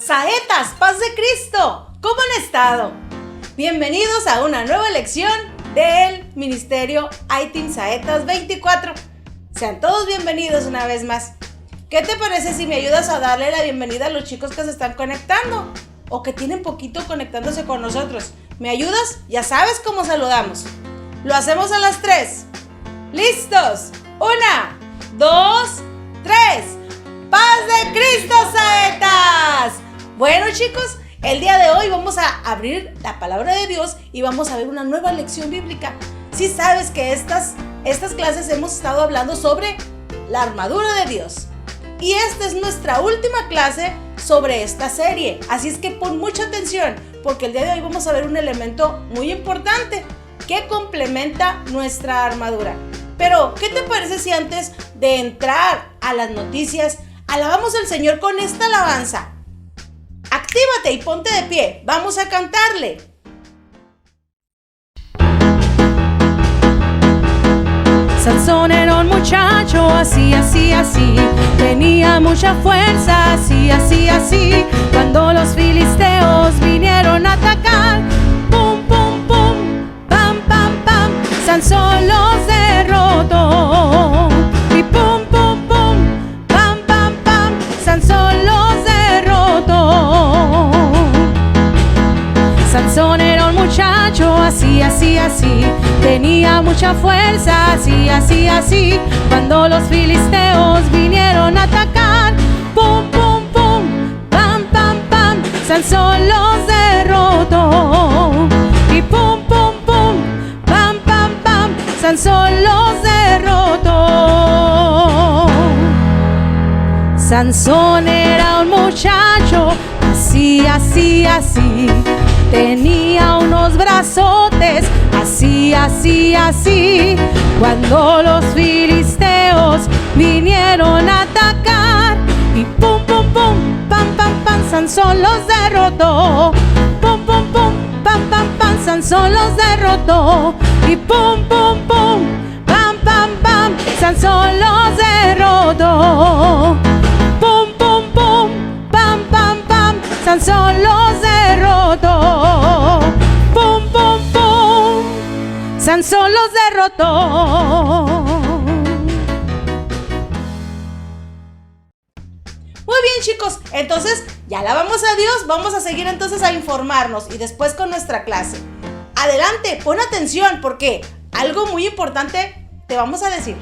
Saetas, paz de Cristo, ¿cómo han estado? Bienvenidos a una nueva lección del Ministerio iTeam Saetas 24. Sean todos bienvenidos una vez más. ¿Qué te parece si me ayudas a darle la bienvenida a los chicos que se están conectando o que tienen poquito conectándose con nosotros? ¿Me ayudas? Ya sabes cómo saludamos. Lo hacemos a las 3. ¿Listos? 1, 2, 3. ¡Paz de Cristo, Saetas! Bueno, chicos, el día de hoy vamos a abrir la palabra de Dios y vamos a ver una nueva lección bíblica. Sí sabes que estas clases hemos estado hablando sobre la armadura de Dios. Y esta es nuestra última clase sobre esta serie. Así es que pon mucha atención, porque el día de hoy vamos a ver un elemento muy importante que complementa nuestra armadura. Pero, ¿qué te parece si antes de entrar a las noticias, alabamos al Señor con esta alabanza? Actívate y ponte de pie. Vamos a cantarle. Sansón era un muchacho así, así, así. Tenía mucha fuerza, así, así, así. Cuando los filisteos vinieron a atacar, pum, pum, pum, pam, pam, pam, Sansón los derrotó. Y pum, pum, pum, pam, pam, pam, Sansón los derrotó. Sansón era un muchacho así, así, así. Tenía mucha fuerza, así, así, así. Cuando los filisteos vinieron a atacar, pum, pum, pum, pam, pam, pam, Sansón los derrotó. Y pum, pum, pum, pam, pam, pam, Sansón los derrotó. Sansón era un muchacho así, así, así. Tenía unos brazotes así, así, así. Cuando los filisteos vinieron a atacar, y pum, pum, pum, pam, pam, pam, Sansón los derrotó. Pum, pum, pum, pam, pam, pam, Sansón los derrotó. Y pum, pum, pum, pam, pam, pam, Sansón los derrotó. Pum, pum, pum, pam, pam, pam, Sansón los derrotó. Pum, pum, pum, Sansón los derrotó. Muy bien, chicos, entonces ya alabamos a Dios. Vamos a seguir entonces a informarnos y después con nuestra clase. Adelante, pon atención porque algo muy importante te vamos a decir.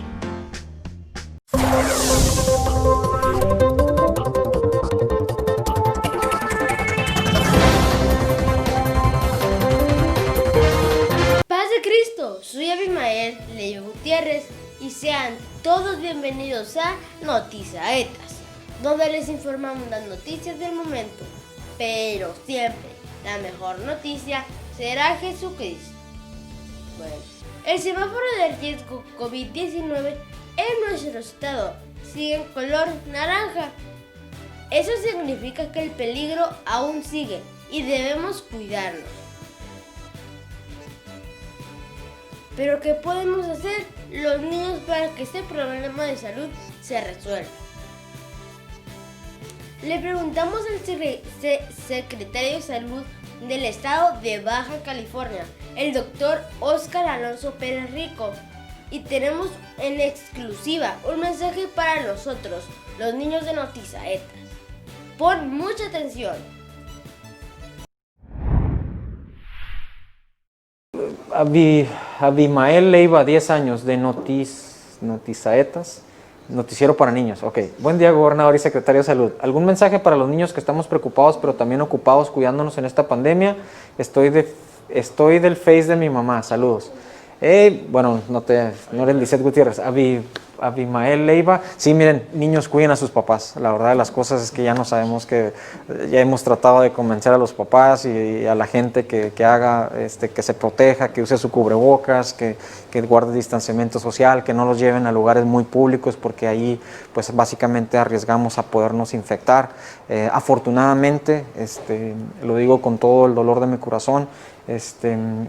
Cristo, soy Abimael Leo Gutiérrez y sean todos bienvenidos a Notisaetas, donde les informamos las noticias del momento, pero siempre la mejor noticia será Jesucristo. Bueno, el semáforo de riesgo COVID-19 en nuestro estado sigue en color naranja. Eso significa que el peligro aún sigue y debemos cuidarnos. Pero ¿qué podemos hacer los niños para que este problema de salud se resuelva? Le preguntamos al secretario de Salud del estado de Baja California, el doctor Óscar Alonso Pérez Rico, y tenemos en exclusiva un mensaje para nosotros, los niños de Notisaetas. Pon mucha atención. Abimael Leiva, 10 años, de Notisaetas, noticiero para niños. Ok, buen día, gobernador y secretario de Salud. ¿Algún mensaje para los niños que estamos preocupados, pero también ocupados cuidándonos en esta pandemia? Estoy del Face de mi mamá, saludos. Bueno, no era Lisette Gutiérrez, Abimael Leiva. Sí, miren, niños, cuiden a sus papás. La verdad de las cosas es que ya no sabemos ya hemos tratado de convencer a los papás y a la gente que haga, que se proteja, que use su cubrebocas, que guarde distanciamiento social, que no los lleven a lugares muy públicos, porque ahí pues básicamente arriesgamos a podernos infectar. Afortunadamente, lo digo con todo el dolor de mi corazón,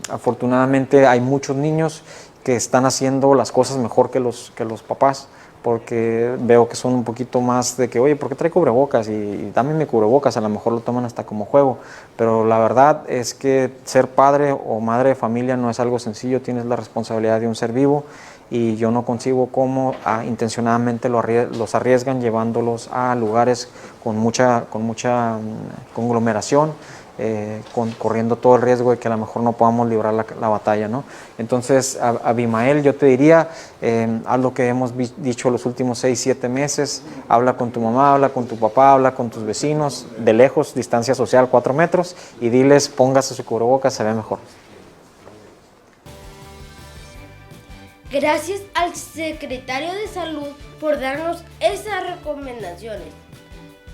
afortunadamente hay muchos niños que están haciendo las cosas mejor que los papás, porque veo que son un poquito más de que, oye, ¿por qué trae cubrebocas? Y dame mi cubrebocas, a lo mejor lo toman hasta como juego, pero la verdad es que ser padre o madre de familia no es algo sencillo, tienes la responsabilidad de un ser vivo, y yo no concibo cómo intencionadamente los arriesgan llevándolos a lugares con mucha conglomeración, corriendo todo el riesgo de que a lo mejor no podamos librar la batalla, ¿no? Entonces, Abimael, yo te diría, haz lo que hemos dicho los últimos 6, 7 meses, habla con tu mamá, habla con tu papá, habla con tus vecinos, de lejos, distancia social 4 metros, y diles, póngase su cubrebocas, se ve mejor. Gracias al secretario de Salud por darnos esas recomendaciones.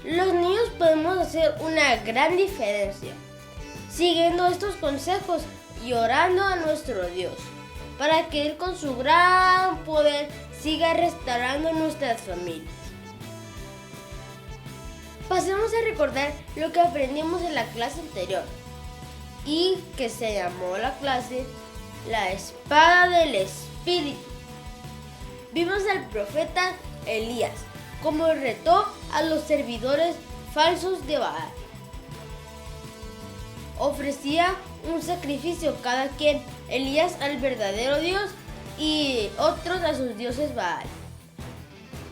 Los niños podemos hacer una gran diferencia, siguiendo estos consejos y orando a nuestro Dios, para que Él con su gran poder siga restaurando nuestras familias. Pasemos a recordar lo que aprendimos en la clase anterior, y que se llamó la clase La Espada del Espíritu. Vimos al profeta Elías como retó a los servidores falsos de Baal. Ofrecía un sacrificio cada quien, Elías al verdadero Dios y otros a sus dioses Baal.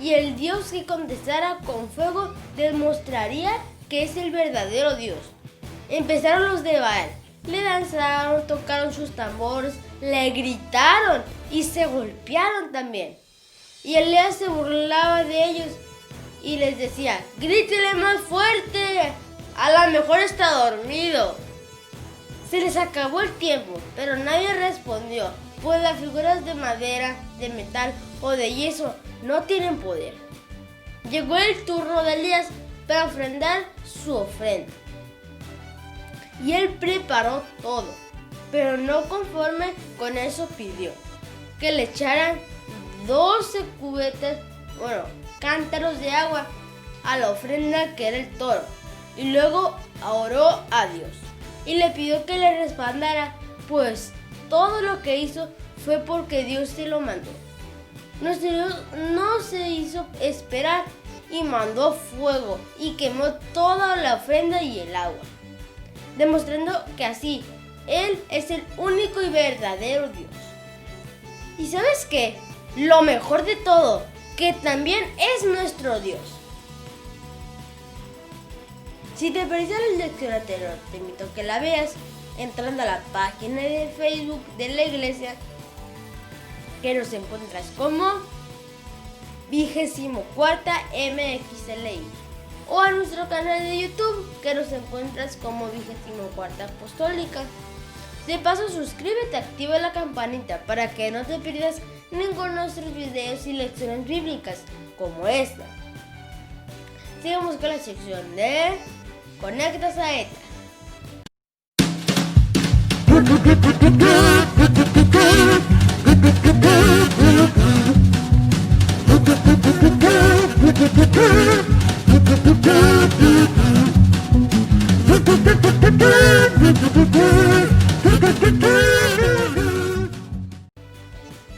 Y el Dios que contestara con fuego demostraría que es el verdadero Dios. Empezaron los de Baal, le danzaron, tocaron sus tambores, le gritaron y se golpearon también. Y Elías se burlaba de ellos y les decía, grítele más fuerte, a lo mejor está dormido. Se les acabó el tiempo, pero nadie respondió, pues las figuras de madera, de metal o de yeso no tienen poder. Llegó el turno de Elías para ofrendar su ofrenda. Y él preparó todo, pero no conforme con eso pidió que le echaran 12 cántaros de agua a la ofrenda que era el toro. Y luego oró a Dios y le pidió que le respaldara, pues todo lo que hizo fue porque Dios se lo mandó. Nuestro Dios no se hizo esperar y mandó fuego y quemó toda la ofrenda y el agua, demostrando que así Él es el único y verdadero Dios. ¿Y sabes qué? Lo mejor de todo, que también es nuestro Dios. Si te perdiste la lección anterior, te invito a que la veas entrando a la página de Facebook de la iglesia, que nos encuentras como 24 MXLI, o a nuestro canal de YouTube, que nos encuentras como 24 Apostólica. De paso, suscríbete, activa la campanita para que no te pierdas ninguno de nuestros videos y lecciones bíblicas como esta. Sigamos con la sección de Conecta Saetas.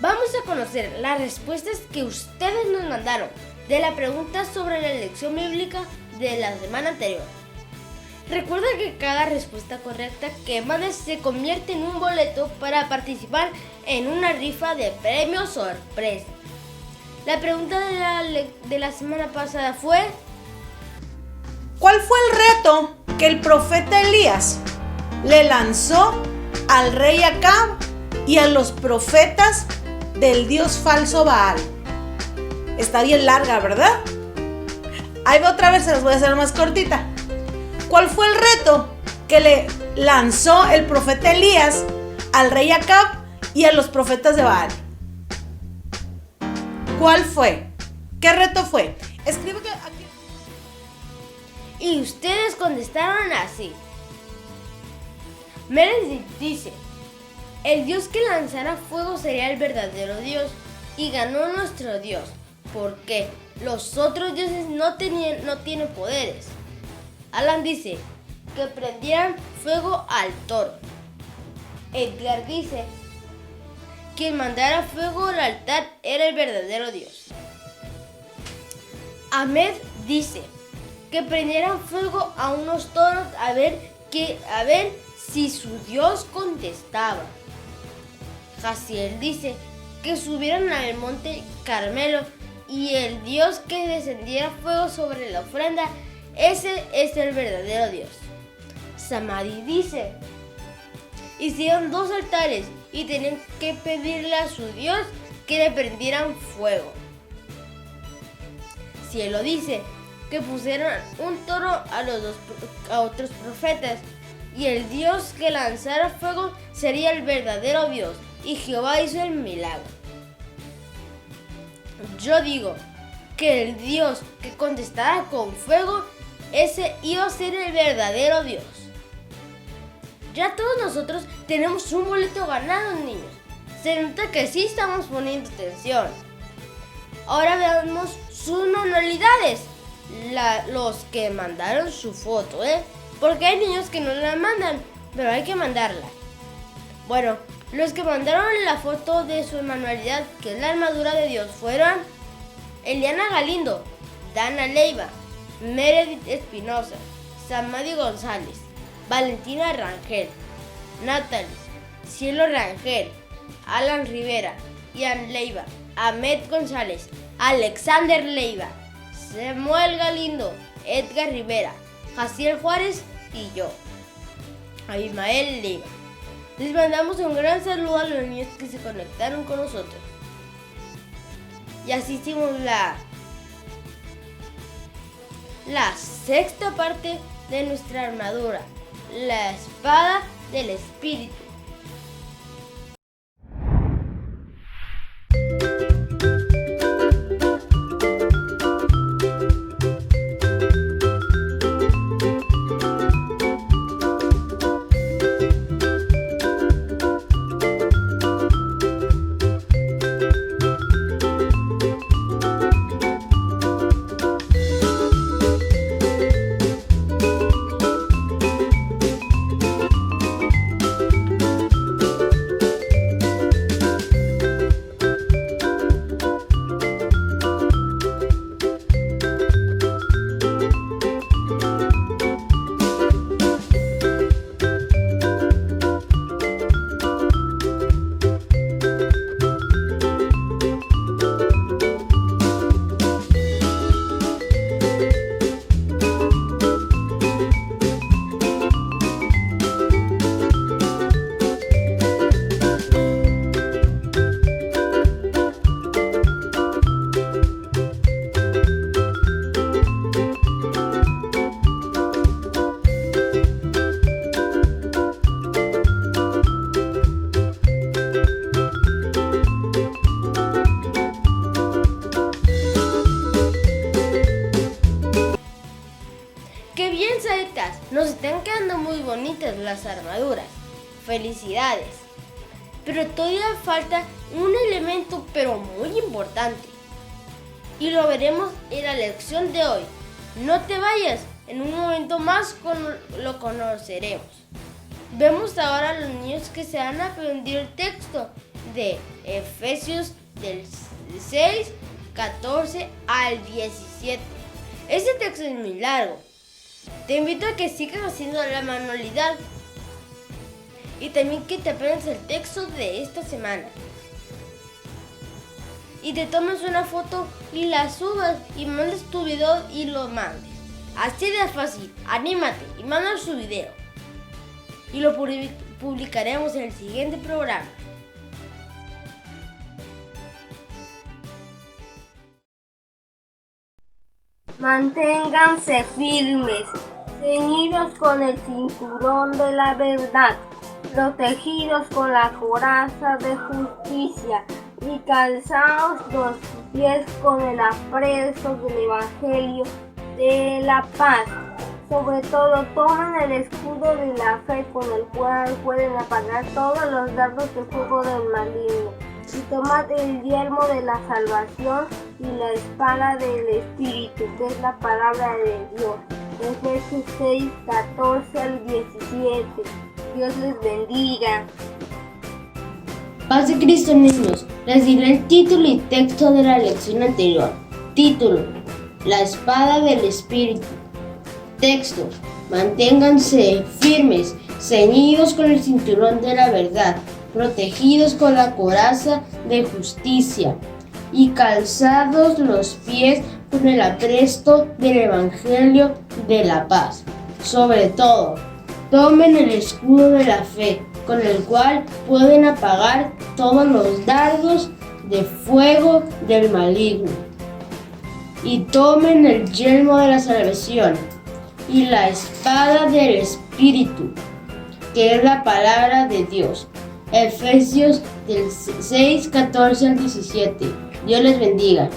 Vamos a conocer las respuestas que ustedes nos mandaron de la pregunta sobre la lección bíblica de la semana anterior. Recuerda que cada respuesta correcta que mandes se convierte en un boleto para participar en una rifa de premio sorpresa. La pregunta de la semana pasada fue: ¿cuál fue el reto que el profeta Elías le lanzó al rey Acab y a los profetas del dios falso Baal? Está bien larga, ¿verdad? Ahí va otra vez, se las voy a hacer más cortita. ¿Cuál fue el reto que le lanzó el profeta Elías al rey Acab y a los profetas de Baal. ¿Cuál fue? ¿Qué reto fue? Escribe aquí. Y ustedes contestaron así. Meredith dice: el Dios que lanzara fuego sería el verdadero Dios, y ganó nuestro Dios, porque los otros dioses no tienen poderes. Alan dice que prendieran fuego al toro. Edgar dice: quien mandara fuego al altar era el verdadero Dios. Ahmed dice que prendieran fuego a unos toros a ver si su Dios contestaba. Jaciel dice que subieran al monte Carmelo y el Dios que descendiera fuego sobre la ofrenda, ese es el verdadero Dios. Samadhi dice: hicieron 2 altares y tenían que pedirle a su Dios que le prendieran fuego. Cielo dice que pusieron un toro a otros profetas, y el Dios que lanzara fuego sería el verdadero Dios, y Jehová hizo el milagro. Yo digo que el Dios que contestara con fuego, ese iba a ser el verdadero Dios. Ya todos nosotros tenemos un boleto ganado, niños. Se nota que sí estamos poniendo atención. Ahora veamos sus manualidades. Los que mandaron su foto, porque hay niños que no la mandan, pero hay que mandarla. Bueno, los que mandaron la foto de su manualidad, que es la armadura de Dios, fueron Eliana Galindo, Dana Leiva, Meredith Espinosa, Samadhi González, Valentina Rangel, Natalie, Cielo Rangel, Alan Rivera, Ian Leiva, Ahmed González, Alexander Leiva, Samuel Galindo, Edgar Rivera, Jaciel Juárez y yo, Abimael Leiva. Les mandamos un gran saludo a los niños que se conectaron con nosotros. Y así hicimos la 6ª parte de nuestra armadura, la espada del espíritu. Nos están quedando muy bonitas las armaduras. Felicidades. Pero todavía falta un elemento pero muy importante. Y lo veremos en la lección de hoy. No te vayas, en un momento más lo conoceremos. Vemos ahora a los niños que se han aprendido el texto de Efesios del 6, 14 al 17. Este texto es muy largo. Te invito a que sigas haciendo la manualidad y también que te aprendas el texto de esta semana. Y te tomes una foto y la subas y mandes tu video y lo mandes. Así de fácil, anímate y manda su video. Y lo publicaremos en el siguiente programa. Manténganse firmes, ceñidos con el cinturón de la verdad, protegidos con la coraza de justicia y calzados los pies con el apresto del Evangelio de la paz. Sobre todo, tomen el escudo de la fe con el cual pueden apagar todos los dardos de fuego del maligno. Y tomad el yelmo de la salvación y la espada del Espíritu, que es la palabra de Dios. Efesios 6, 14 al 17. Dios les bendiga. Paz de Cristo, niños. Les diré el título y texto de la lección anterior. Título: La espada del Espíritu. Texto: manténganse firmes, ceñidos con el cinturón de la verdad, protegidos con la coraza de justicia y calzados los pies con el apresto del Evangelio de la paz. Sobre todo, tomen el escudo de la fe, con el cual pueden apagar todos los dardos de fuego del maligno. Y tomen el yelmo de la salvación y la espada del Espíritu, que es la palabra de Dios. Efesios 6, 14 al 17. Dios les bendiga.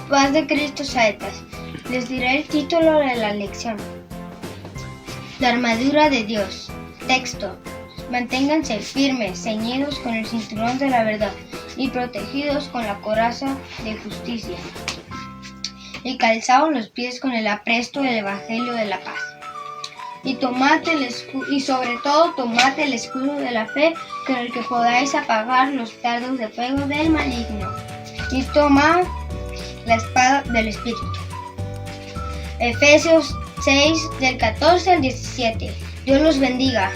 Paz de Cristo, saetas. Les diré el título de la lección. La armadura de Dios. Texto: manténganse firmes, ceñidos con el cinturón de la verdad y protegidos con la coraza de justicia y calzados los pies con el apresto del Evangelio de la paz. Y sobre todo tomad el escudo de la fe, con el que podáis apagar los dardos de fuego del maligno. Y tomad la espada del Espíritu. Efesios 6, del 14 al 17. Dios los bendiga.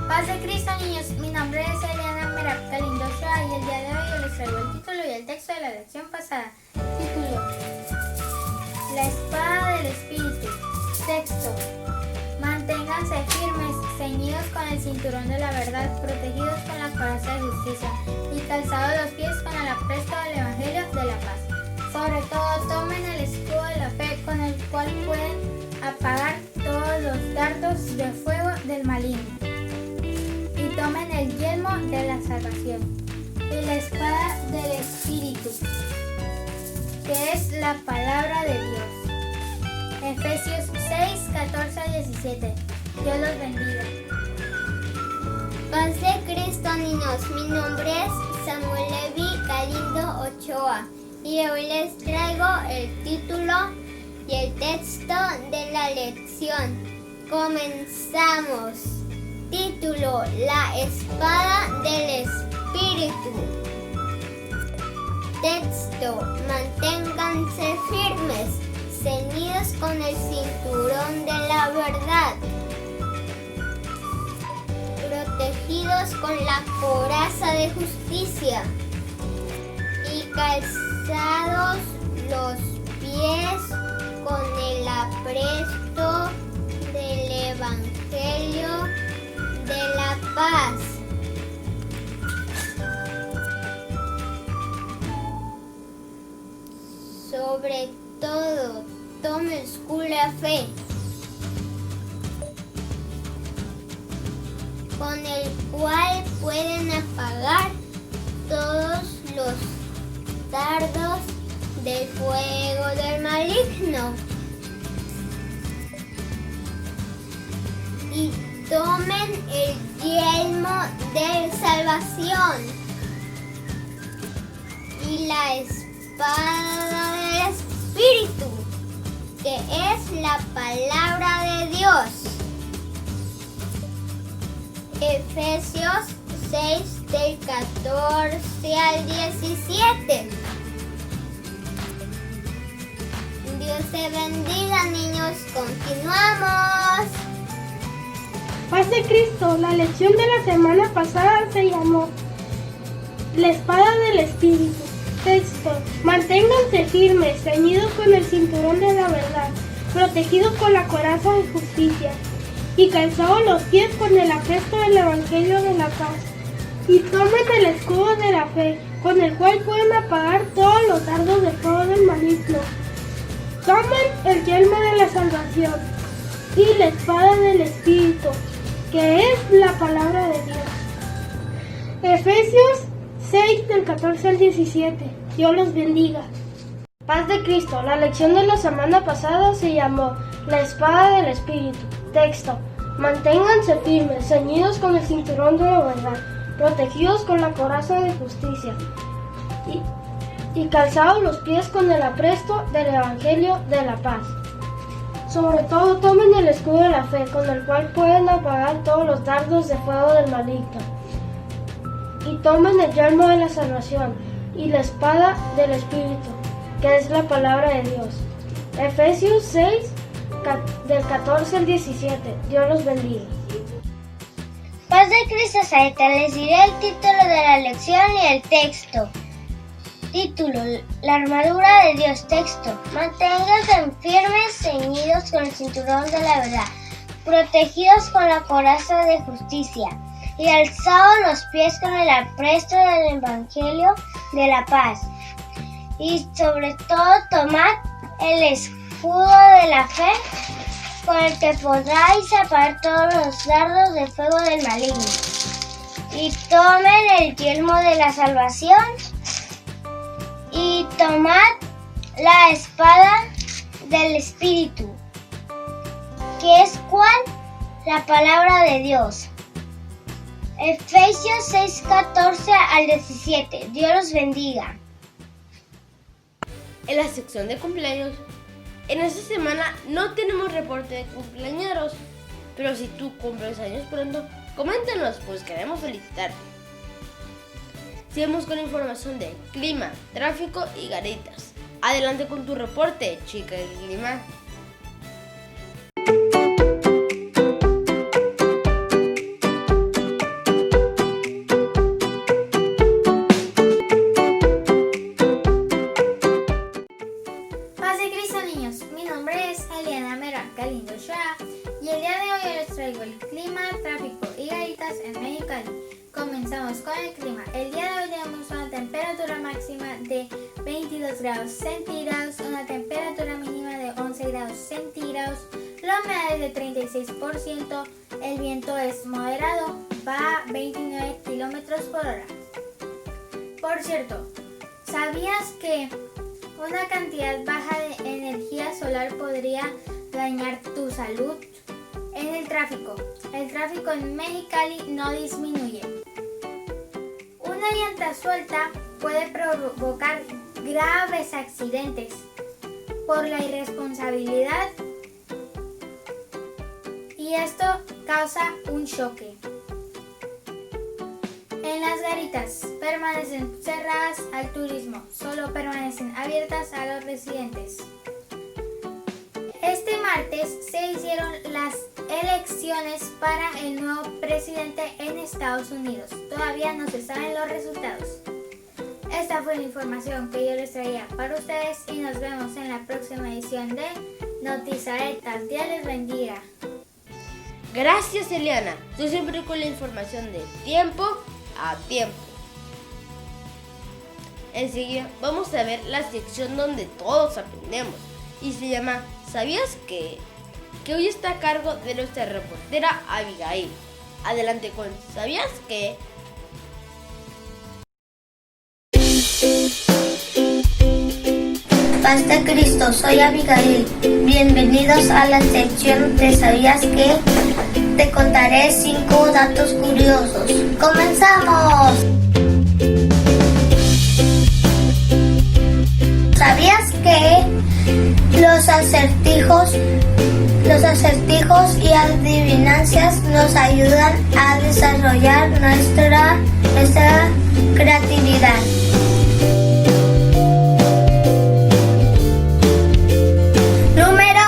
Paz de Cristo, niños. Mi nombre es Eliana Merab Calindosa y el día de hoy yo les traigo el título y el texto de la lección pasada. Título: La espada del Espíritu. Texto: manténganse firmes, ceñidos con el cinturón de la verdad, protegidos con la coraza de justicia y calzados los pies con el apresto del Evangelio de la paz. Sobre todo, tomen el escudo de la fe, con el cual pueden apagar todos los dardos de fuego del maligno. Y tomen el yelmo de la salvación y la espada del Espíritu, que es la palabra de Dios. Efesios 6, 14 al 17. Dios los bendiga. Paz de Cristo, niños. Mi nombre es Samuel Levi Galindo Ochoa y hoy les traigo el título y el texto de la lección. Comenzamos. Título: La espada del Espíritu. Texto: manténganse firmes, ceñidos con el cinturón de la verdad, protegidos con la coraza de justicia y calzados los pies con el apresto del Evangelio de la paz. Sobre todo, tome el escudo de la fe, con el cual pueden apagar todos los dardos del fuego del maligno. Y tomen el yelmo de salvación y la espada del Espíritu, que es la palabra de Dios. Efesios 6, del 14 al 17. Dios te bendiga, niños. Continuamos. Paz de Cristo. La lección de la semana pasada se llamó La espada del Espíritu. Texto: manténganse firmes, ceñidos con el cinturón de la verdad, protegidos con la coraza de justicia y calzados los pies con el apresto del Evangelio de la paz. Y tomen el escudo de la fe, con el cual pueden apagar todos los dardos de fuego del maligno. Tomen el yelmo de la salvación y la espada del Espíritu, que es la palabra de Dios. Efesios 6 del 14 al 17. Dios los bendiga. Paz de Cristo. La lección de la semana pasada se llamó La espada del Espíritu. Texto. Manténganse firmes, ceñidos con el cinturón de la verdad, protegidos con la coraza de justicia y calzados los pies con el apresto del Evangelio de la paz. Sobre todo tomen el escudo de la fe, con el cual pueden apagar todos los dardos de fuego del maligno. Y tomen el yelmo de la salvación y la espada del Espíritu, que es la palabra de Dios. Efesios 6, del 14 al 17. Dios los bendiga. Paz de Cristo Saeta, les diré el título de la lección y el texto. Título: La armadura de Dios. Texto: Manténganse firmes, ceñidos con el cinturón de la verdad, protegidos con la coraza de justicia y alzados los pies con el apresto del Evangelio de la paz. Y sobre todo tomad el escudo de la fe, con el que podráis apagar todos los dardos de fuego del maligno. Y tomen el yelmo de la salvación y tomad la espada del Espíritu, que es ¿cuál? La palabra de Dios. Efesios 6, 14 al 17. Dios los bendiga. En la sección de cumpleaños, en esta semana no tenemos reporte de cumpleañeros, pero si tú cumples años pronto, coméntanos, pues queremos felicitarte. Seguimos con información de clima, tráfico y garitas. Adelante con tu reporte, chica del clima. Paz de Cristo, niños. Mi nombre es Eliana Mera Galindo Shah y el día de hoy les traigo el clima, tráfico y garitas en Mexicali. Comenzamos con el clima. El día de hoy tenemos una temperatura máxima de 22 grados centígrados, una temperatura mínima de 11 grados centígrados, la humedad es de 36%, el viento es moderado, va a 29 kilómetros por hora. Por cierto, ¿sabías que una cantidad baja de energía solar podría dañar tu salud? En el tráfico en Mexicali no disminuye. Una llanta suelta puede provocar graves accidentes por la irresponsabilidad y esto causa un choque. En las garitas permanecen cerradas al turismo, solo permanecen abiertas a los residentes. Este martes se hicieron las elecciones para el nuevo presidente en Estados Unidos. Todavía no se saben los resultados. Esta fue la información que yo les traía para ustedes y nos vemos en la próxima edición de Notizaetas. Dios les bendiga. Gracias, Eliana. Tú siempre con la información de tiempo a tiempo. Enseguida vamos a ver la sección donde todos aprendemos y se llama ¿Sabías qué? Que hoy está a cargo de nuestra reportera Abigail. Adelante con ¿Sabías qué? Paz de Cristo, soy Abigail. Bienvenidos a la sección de ¿Sabías qué? Te contaré 5 datos curiosos. ¡Comenzamos! ¿Sabías que los acertijos y adivinancias nos ayudan a desarrollar nuestra creatividad? Número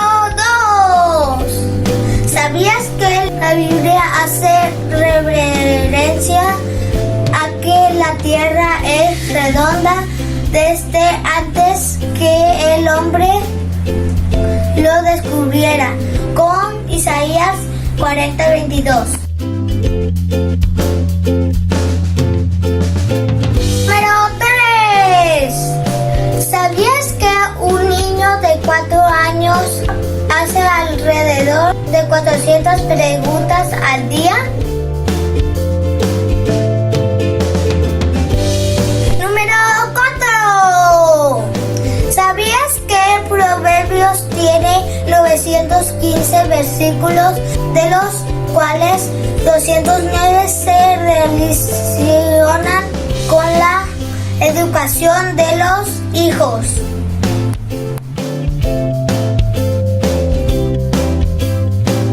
2. ¿Sabías que la Biblia hace reverencia a que la Tierra es redonda desde antes que el hombre lo descubriera? Con Isaías 40:22. Número 3. ¿Sabías que un niño de 4 años hace alrededor de 400 preguntas al día? 215 versículos, de los cuales 209 se relacionan con la educación de los hijos.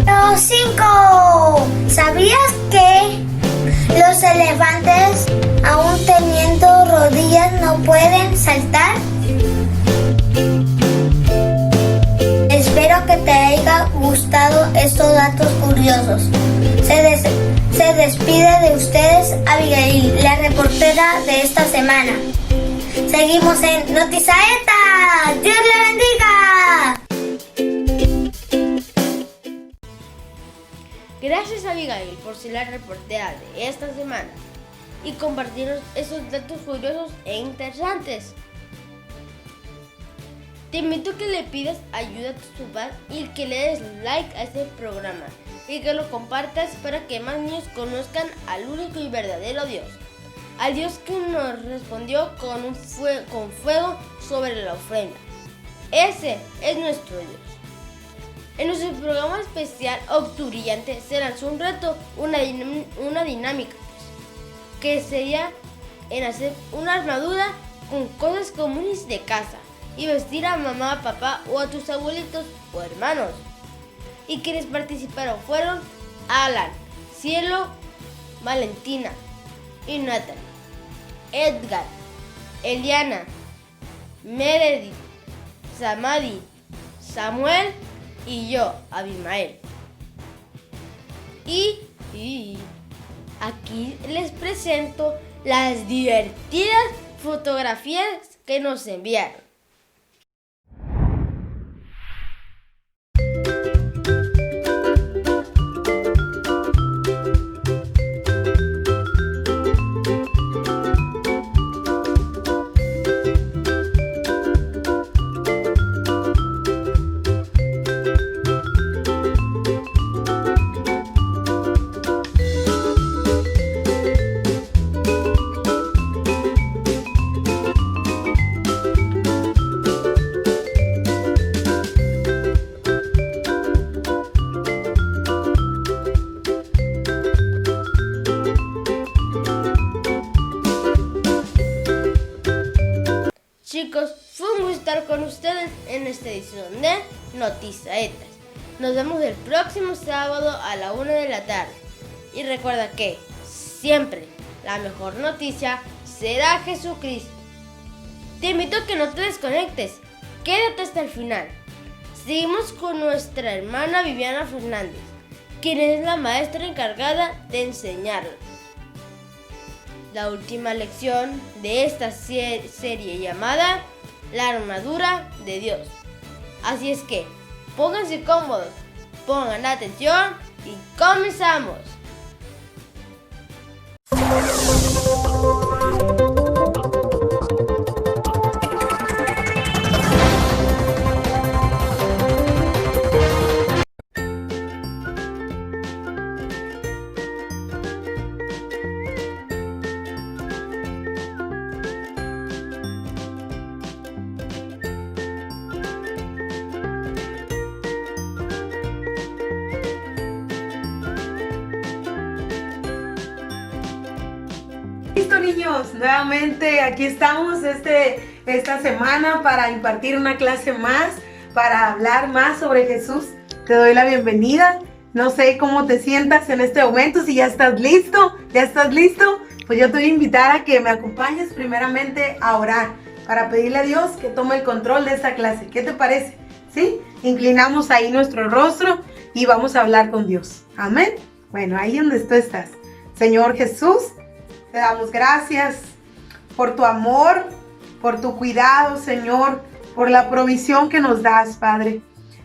Número 5. ¿Sabías que los elefantes, aún teniendo rodillas, no pueden saltar? Espero que te haya gustado estos datos curiosos. Se despide de ustedes Abigail, la reportera de esta semana. Seguimos en Notisaeta. ¡Dios le bendiga! Gracias Abigail por ser la reportera de esta semana y compartirnos esos datos curiosos e interesantes. Te invito a que le pidas ayuda a tus papás y que le des like a este programa y que lo compartas para que más niños conozcan al único y verdadero Dios, al Dios que nos respondió con fuego sobre la ofrenda. Ese es nuestro Dios. En nuestro programa especial Octubrillante se lanzó un reto, una dinámica, que sería en hacer una armadura con cosas comunes de casa y vestir a mamá, papá o a tus abuelitos o hermanos. Y quienes participaron fueron Alan, Cielo, Valentina y Natalie, Edgar, Eliana, Meredith, Samadi, Samuel y yo, Abimael. Y aquí les presento las divertidas fotografías que nos enviaron. Chicos, fue un gusto estar con ustedes en esta edición de Notisaetas. Nos vemos el próximo sábado a la 1 de la tarde. Y recuerda que siempre la mejor noticia será Jesucristo. Te invito a que no te desconectes. Quédate hasta el final. Seguimos con nuestra hermana Viviana Fernández, quien es la maestra encargada de enseñarnos la última lección de esta serie llamada La armadura de Dios. Así es que pónganse cómodos, pongan atención y comenzamos. Listo, niños, nuevamente aquí estamos esta semana para impartir una clase más, para hablar más sobre Jesús. Te doy la bienvenida. No sé cómo te sientas en este momento, si ya estás listo, pues yo te voy a invitar a que me acompañes primeramente a orar, para pedirle a Dios que tome el control de esta clase. ¿Qué te parece? ¿Sí? Inclinamos ahí nuestro rostro y vamos a hablar con Dios. Amén. Bueno, ahí donde tú estás. Señor Jesús, te damos gracias por tu amor, por tu cuidado, Señor, por la provisión que nos das, Padre.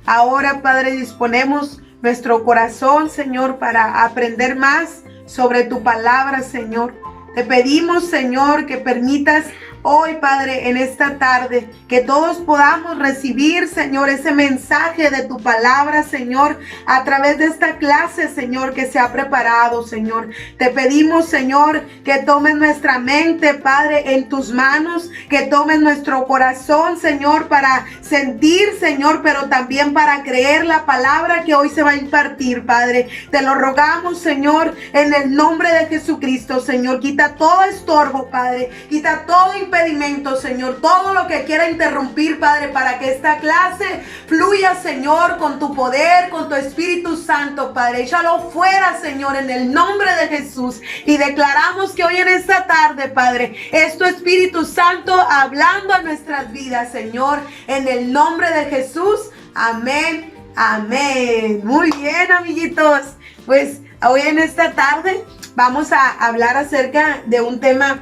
Ahora, Padre, disponemos nuestro corazón, Señor, para aprender más sobre tu palabra, Señor. Te pedimos, Señor, que permitas hoy, Padre, en esta tarde, que todos podamos recibir, Señor, ese mensaje de tu palabra, Señor, a través de esta clase, Señor, que se ha preparado, Señor. Te pedimos, Señor, que tomes nuestra mente, Padre, en tus manos, que tomes nuestro corazón, Señor, para sentir, Señor, pero también para creer la palabra que hoy se va a impartir, Padre. Te lo rogamos, Señor, en el nombre de Jesucristo, Señor. Quita todo estorbo, Padre. Quita todo impedimento, Señor. Todo lo que quiera interrumpir, Padre, para que esta clase fluya, Señor, con tu poder, con tu Espíritu Santo, Padre. Échalo fuera, Señor, en el nombre de Jesús. Y declaramos que hoy en esta tarde, Padre, es tu Espíritu Santo hablando a nuestras vidas, Señor, en el nombre de Jesús. Amén, amén. Muy bien, amiguitos. Pues hoy en esta tarde vamos a hablar acerca de un tema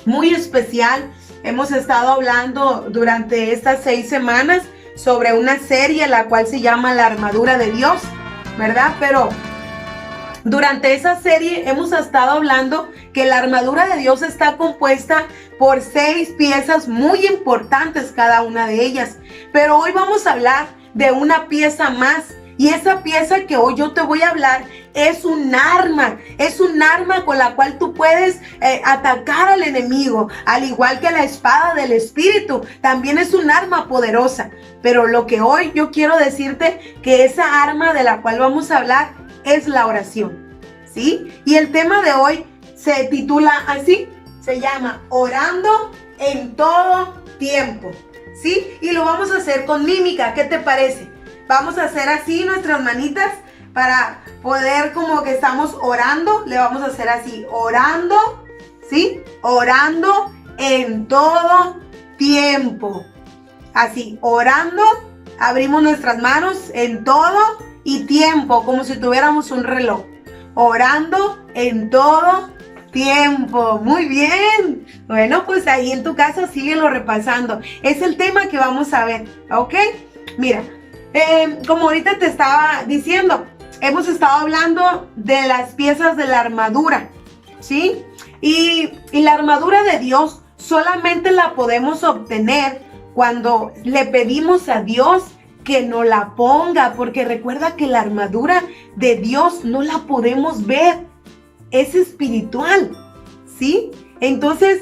muy especial. Hemos estado hablando durante estas 6 semanas sobre una serie la cual se llama La Armadura de Dios, ¿verdad? Pero durante esa serie hemos estado hablando que la armadura de Dios está compuesta por 6 piezas muy importantes cada una de ellas. Pero hoy vamos a hablar de una pieza más. Y esa pieza que hoy yo te voy a hablar es un arma con la cual tú puedes atacar al enemigo, al igual que la espada del Espíritu, también es un arma poderosa. Pero lo que hoy yo quiero decirte, que esa arma de la cual vamos a hablar es la oración, ¿sí? Y el tema de hoy se titula así, se llama Orando en todo tiempo, ¿sí? Y lo vamos a hacer con mímica, ¿qué te parece? Vamos a hacer así nuestras manitas para poder, como que estamos orando, le vamos a hacer así, orando, ¿sí? Orando en todo tiempo. Así, orando, abrimos nuestras manos en todo y tiempo, como si tuviéramos un reloj. Orando en todo tiempo. Muy bien. Bueno, pues ahí en tu casa síguelo repasando. Es el tema que vamos a ver, ¿ok? Mira. Como ahorita te estaba diciendo, hemos estado hablando de las piezas de la armadura, ¿sí? Y la armadura de Dios solamente la podemos obtener cuando le pedimos a Dios que nos la ponga, porque recuerda que la armadura de Dios no la podemos ver, es espiritual, ¿sí? Entonces,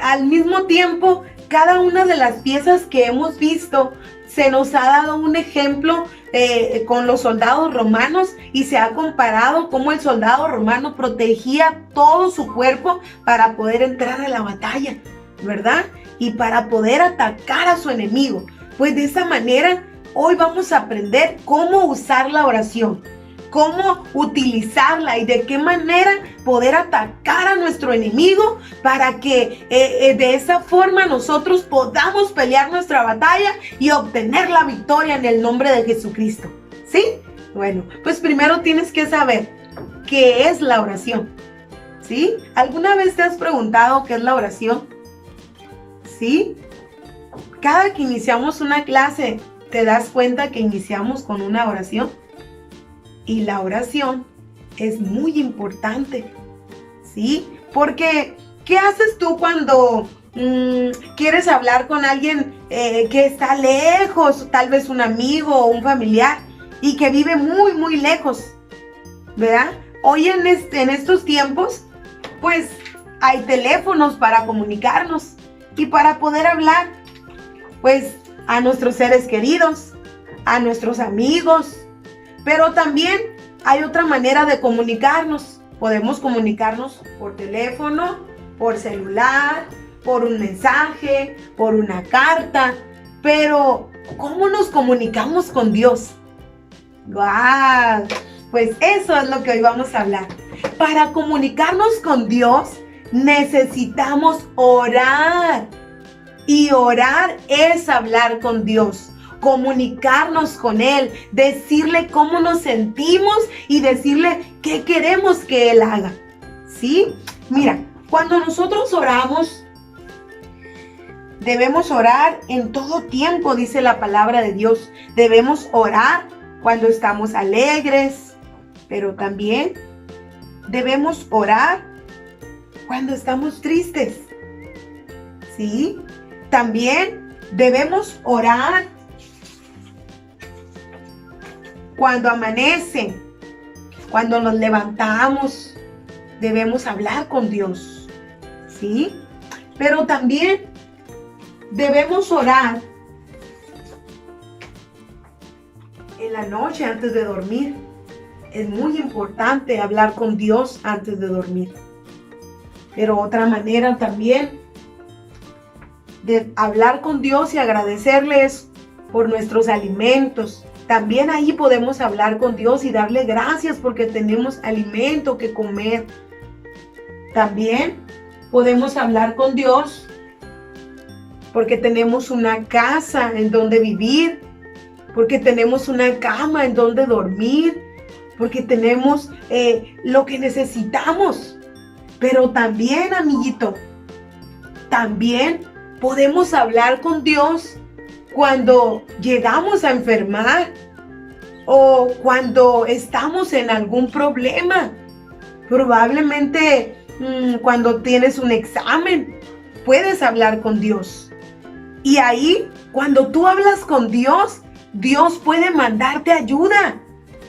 al mismo tiempo, cada una de las piezas que hemos visto, se nos ha dado un ejemplo con los soldados romanos y se ha comparado cómo el soldado romano protegía todo su cuerpo para poder entrar a la batalla, ¿verdad? Y para poder atacar a su enemigo. Pues de esa manera, hoy vamos a aprender cómo usar la oración, cómo utilizarla y de qué manera poder atacar a nuestro enemigo para que de esa forma nosotros podamos pelear nuestra batalla y obtener la victoria en el nombre de Jesucristo, ¿sí? Bueno, pues primero tienes que saber qué es la oración, ¿sí? ¿Alguna vez te has preguntado qué es la oración? ¿Sí? Cada que iniciamos una clase, ¿te das cuenta que iniciamos con una oración? Y la oración es muy importante, ¿sí? Porque, ¿qué haces tú cuando quieres hablar con alguien que está lejos, tal vez un amigo o un familiar, y que vive muy, muy lejos, ¿verdad? Hoy en estos tiempos, pues, hay teléfonos para comunicarnos y para poder hablar, pues, a nuestros seres queridos, a nuestros amigos. Pero también hay otra manera de comunicarnos. Podemos comunicarnos por teléfono, por celular, por un mensaje, por una carta. Pero, ¿cómo nos comunicamos con Dios? ¡Guau! Pues eso es lo que hoy vamos a hablar. Para comunicarnos con Dios, necesitamos orar. Y orar es hablar con Dios. Comunicarnos con Él, decirle cómo nos sentimos y decirle qué queremos que Él haga, ¿sí? Mira, cuando nosotros oramos, debemos orar en todo tiempo, dice la palabra de Dios. Debemos orar cuando estamos alegres, pero también debemos orar cuando estamos tristes. ¿sí? También debemos orar cuando amanece, cuando nos levantamos, debemos hablar con Dios, ¿sí? Pero también debemos orar en la noche antes de dormir. Es muy importante hablar con Dios antes de dormir. Pero otra manera también de hablar con Dios y agradecerles por nuestros alimentos. También ahí podemos hablar con Dios y darle gracias porque tenemos alimento que comer. También podemos hablar con Dios porque tenemos una casa en donde vivir, porque tenemos una cama en donde dormir, porque tenemos lo que necesitamos. Pero también, amiguito, también podemos hablar con Dios cuando llegamos a enfermar o cuando estamos en algún problema. Probablemente cuando tienes un examen, puedes hablar con Dios. Y ahí, cuando tú hablas con Dios, Dios puede mandarte ayuda.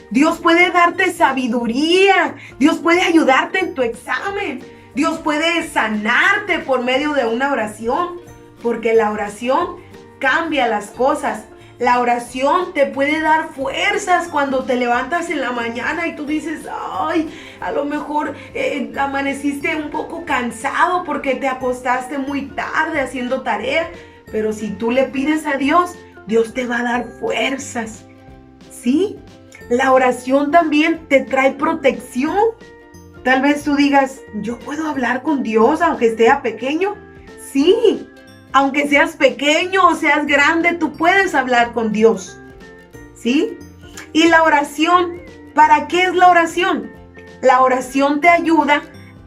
Dios puede darte sabiduría. Dios puede ayudarte en tu examen. Dios puede sanarte por medio de una oración. Porque la oración cambia las cosas. La oración te puede dar fuerzas cuando te levantas en la mañana y tú dices, ay, a lo mejor amaneciste un poco cansado porque te acostaste muy tarde haciendo tarea. Pero si tú le pides a Dios, Dios te va a dar fuerzas. ¿Sí? La oración también te trae protección. Tal vez tú digas, yo puedo hablar con Dios aunque esté pequeño. Sí, aunque seas pequeño o seas grande, tú puedes hablar con Dios. ¿Sí? Y la oración, ¿para qué es la oración? La oración te ayuda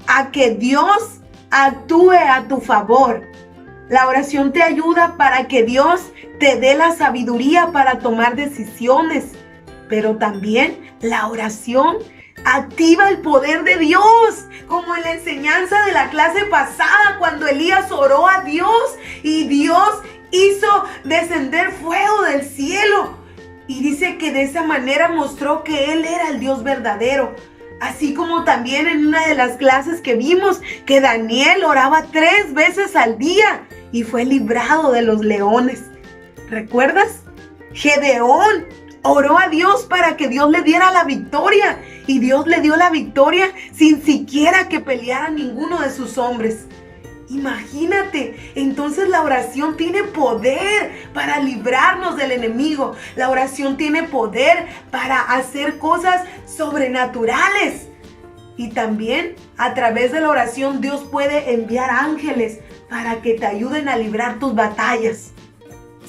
a que Dios actúe a tu favor. La oración te ayuda para que Dios te dé la sabiduría para tomar decisiones. Pero también la oración activa el poder de Dios, como en la enseñanza de la clase pasada, cuando Elías oró a Dios y Dios hizo descender fuego del cielo. Y dice que de esa manera mostró que Él era el Dios verdadero. Así como también en una de las clases que vimos que Daniel oraba 3 veces al día y fue librado de los leones. ¿Recuerdas? Gedeón oró a Dios para que Dios le diera la victoria. Y Dios le dio la victoria sin siquiera que peleara ninguno de sus hombres. Imagínate, entonces la oración tiene poder para librarnos del enemigo. La oración tiene poder para hacer cosas sobrenaturales. Y también a través de la oración Dios puede enviar ángeles para que te ayuden a librar tus batallas.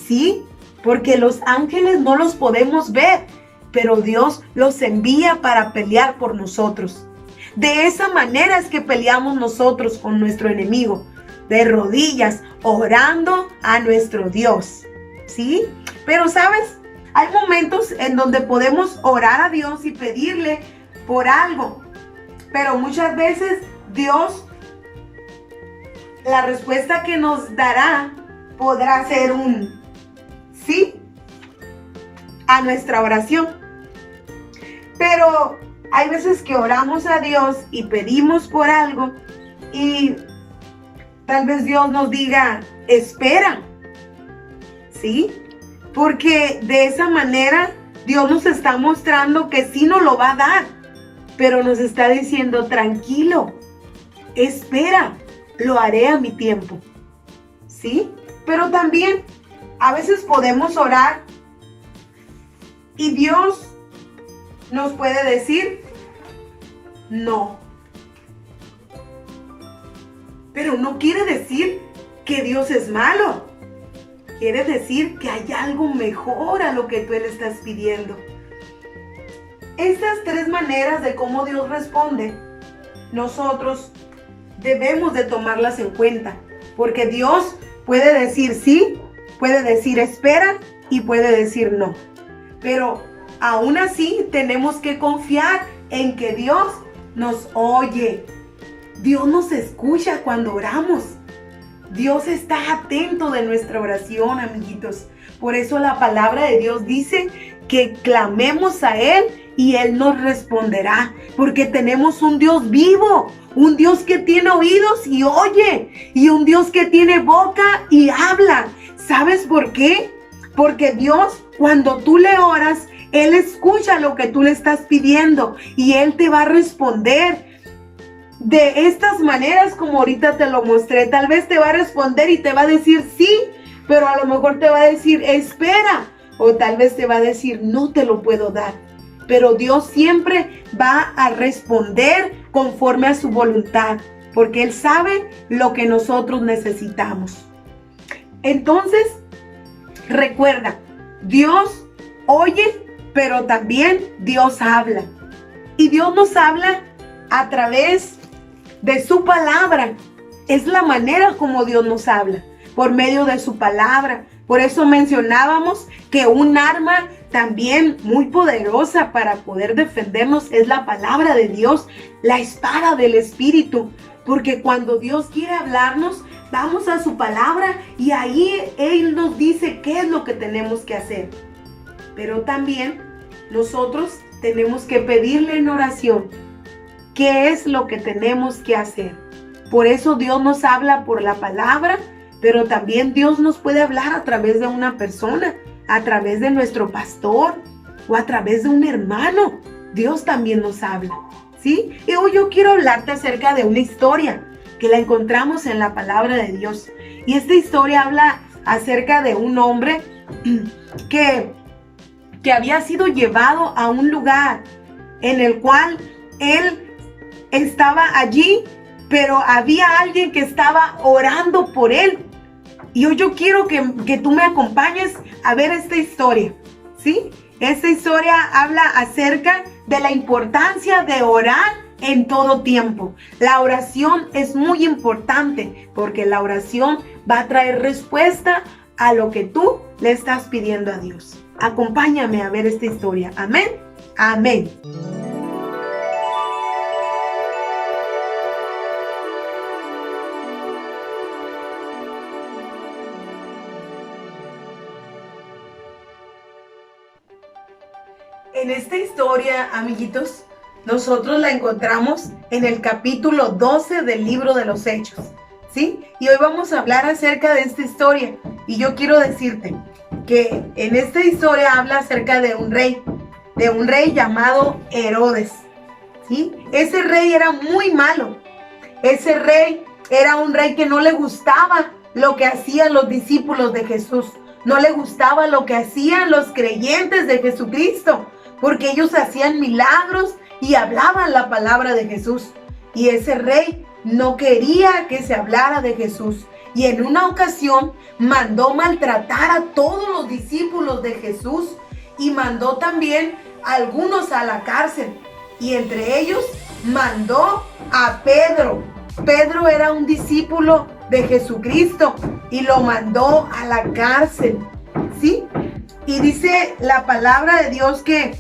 ¿Sí? Porque los ángeles no los podemos ver, pero Dios los envía para pelear por nosotros. De esa manera es que peleamos nosotros con nuestro enemigo, de rodillas, orando a nuestro Dios. ¿Sí? Pero ¿sabes? Hay momentos en donde podemos orar a Dios y pedirle por algo, pero muchas veces Dios, la respuesta que nos dará podrá ser un sí a nuestra oración. Pero hay veces que oramos a Dios y pedimos por algo y tal vez Dios nos diga, espera. ¿Sí? Porque de esa manera Dios nos está mostrando que sí nos lo va a dar, pero nos está diciendo, tranquilo, espera, lo haré a mi tiempo. ¿Sí? Pero también a veces podemos orar y Dios nos puede decir no. Pero no quiere decir que Dios es malo. Quiere decir que hay algo mejor a lo que tú le estás pidiendo. Estas 3 maneras de cómo Dios responde, nosotros debemos de tomarlas en cuenta. Porque Dios puede decir sí, puede decir espera y puede decir no. Pero aún así tenemos que confiar en que Dios nos oye. Dios nos escucha cuando oramos. Dios está atento de nuestra oración, amiguitos. Por eso la palabra de Dios dice que clamemos a Él y Él nos responderá. Porque tenemos un Dios vivo, un Dios que tiene oídos y oye, y un Dios que tiene boca y habla. ¿Sabes por qué? Porque Dios, cuando tú le oras, Él escucha lo que tú le estás pidiendo y Él te va a responder de estas maneras como ahorita te lo mostré. Tal vez te va a responder y te va a decir sí, pero a lo mejor te va a decir espera, o tal vez te va a decir no te lo puedo dar. Pero Dios siempre va a responder conforme a su voluntad, porque Él sabe lo que nosotros necesitamos. Entonces, recuerda, Dios oye, pero también Dios habla. Y Dios nos habla a través de su palabra. Es la manera como Dios nos habla, por medio de su palabra. Por eso mencionábamos que un arma también muy poderosa para poder defendernos es la palabra de Dios, la espada del Espíritu. Porque cuando Dios quiere hablarnos, vamos a su palabra y ahí Él nos dice qué es lo que tenemos que hacer. Pero también nosotros tenemos que pedirle en oración qué es lo que tenemos que hacer. Por eso Dios nos habla por la palabra, pero también Dios nos puede hablar a través de una persona, a través de nuestro pastor o a través de un hermano. Dios también nos habla, ¿sí? Y hoy yo quiero hablarte acerca de una historia que la encontramos en la palabra de Dios. Y esta historia habla acerca de un hombre que había sido llevado a un lugar en el cual él estaba allí, pero había alguien que estaba orando por él. Y hoy yo quiero que tú me acompañes a ver esta historia, ¿sí? Esta historia habla acerca de la importancia de orar en todo tiempo. La oración es muy importante porque la oración va a traer respuesta a lo que tú le estás pidiendo a Dios. Acompáñame a ver esta historia. Amén. Amén. En esta historia, amiguitos, nosotros la encontramos en el capítulo 12 del libro de los Hechos, ¿sí? Y hoy vamos a hablar acerca de esta historia. Y yo quiero decirte que en esta historia habla acerca de un rey llamado Herodes, ¿sí? Ese rey era muy malo. Ese rey era un rey que no le gustaba lo que hacían los discípulos de Jesús. No le gustaba lo que hacían los creyentes de Jesucristo, porque ellos hacían milagros y hablaban la palabra de Jesús. Y ese rey no quería que se hablara de Jesús. Y en una ocasión mandó maltratar a todos los discípulos de Jesús y mandó también a algunos a la cárcel. Y entre ellos mandó a Pedro. Pedro era un discípulo de Jesucristo y lo mandó a la cárcel, ¿sí? Y dice la palabra de Dios que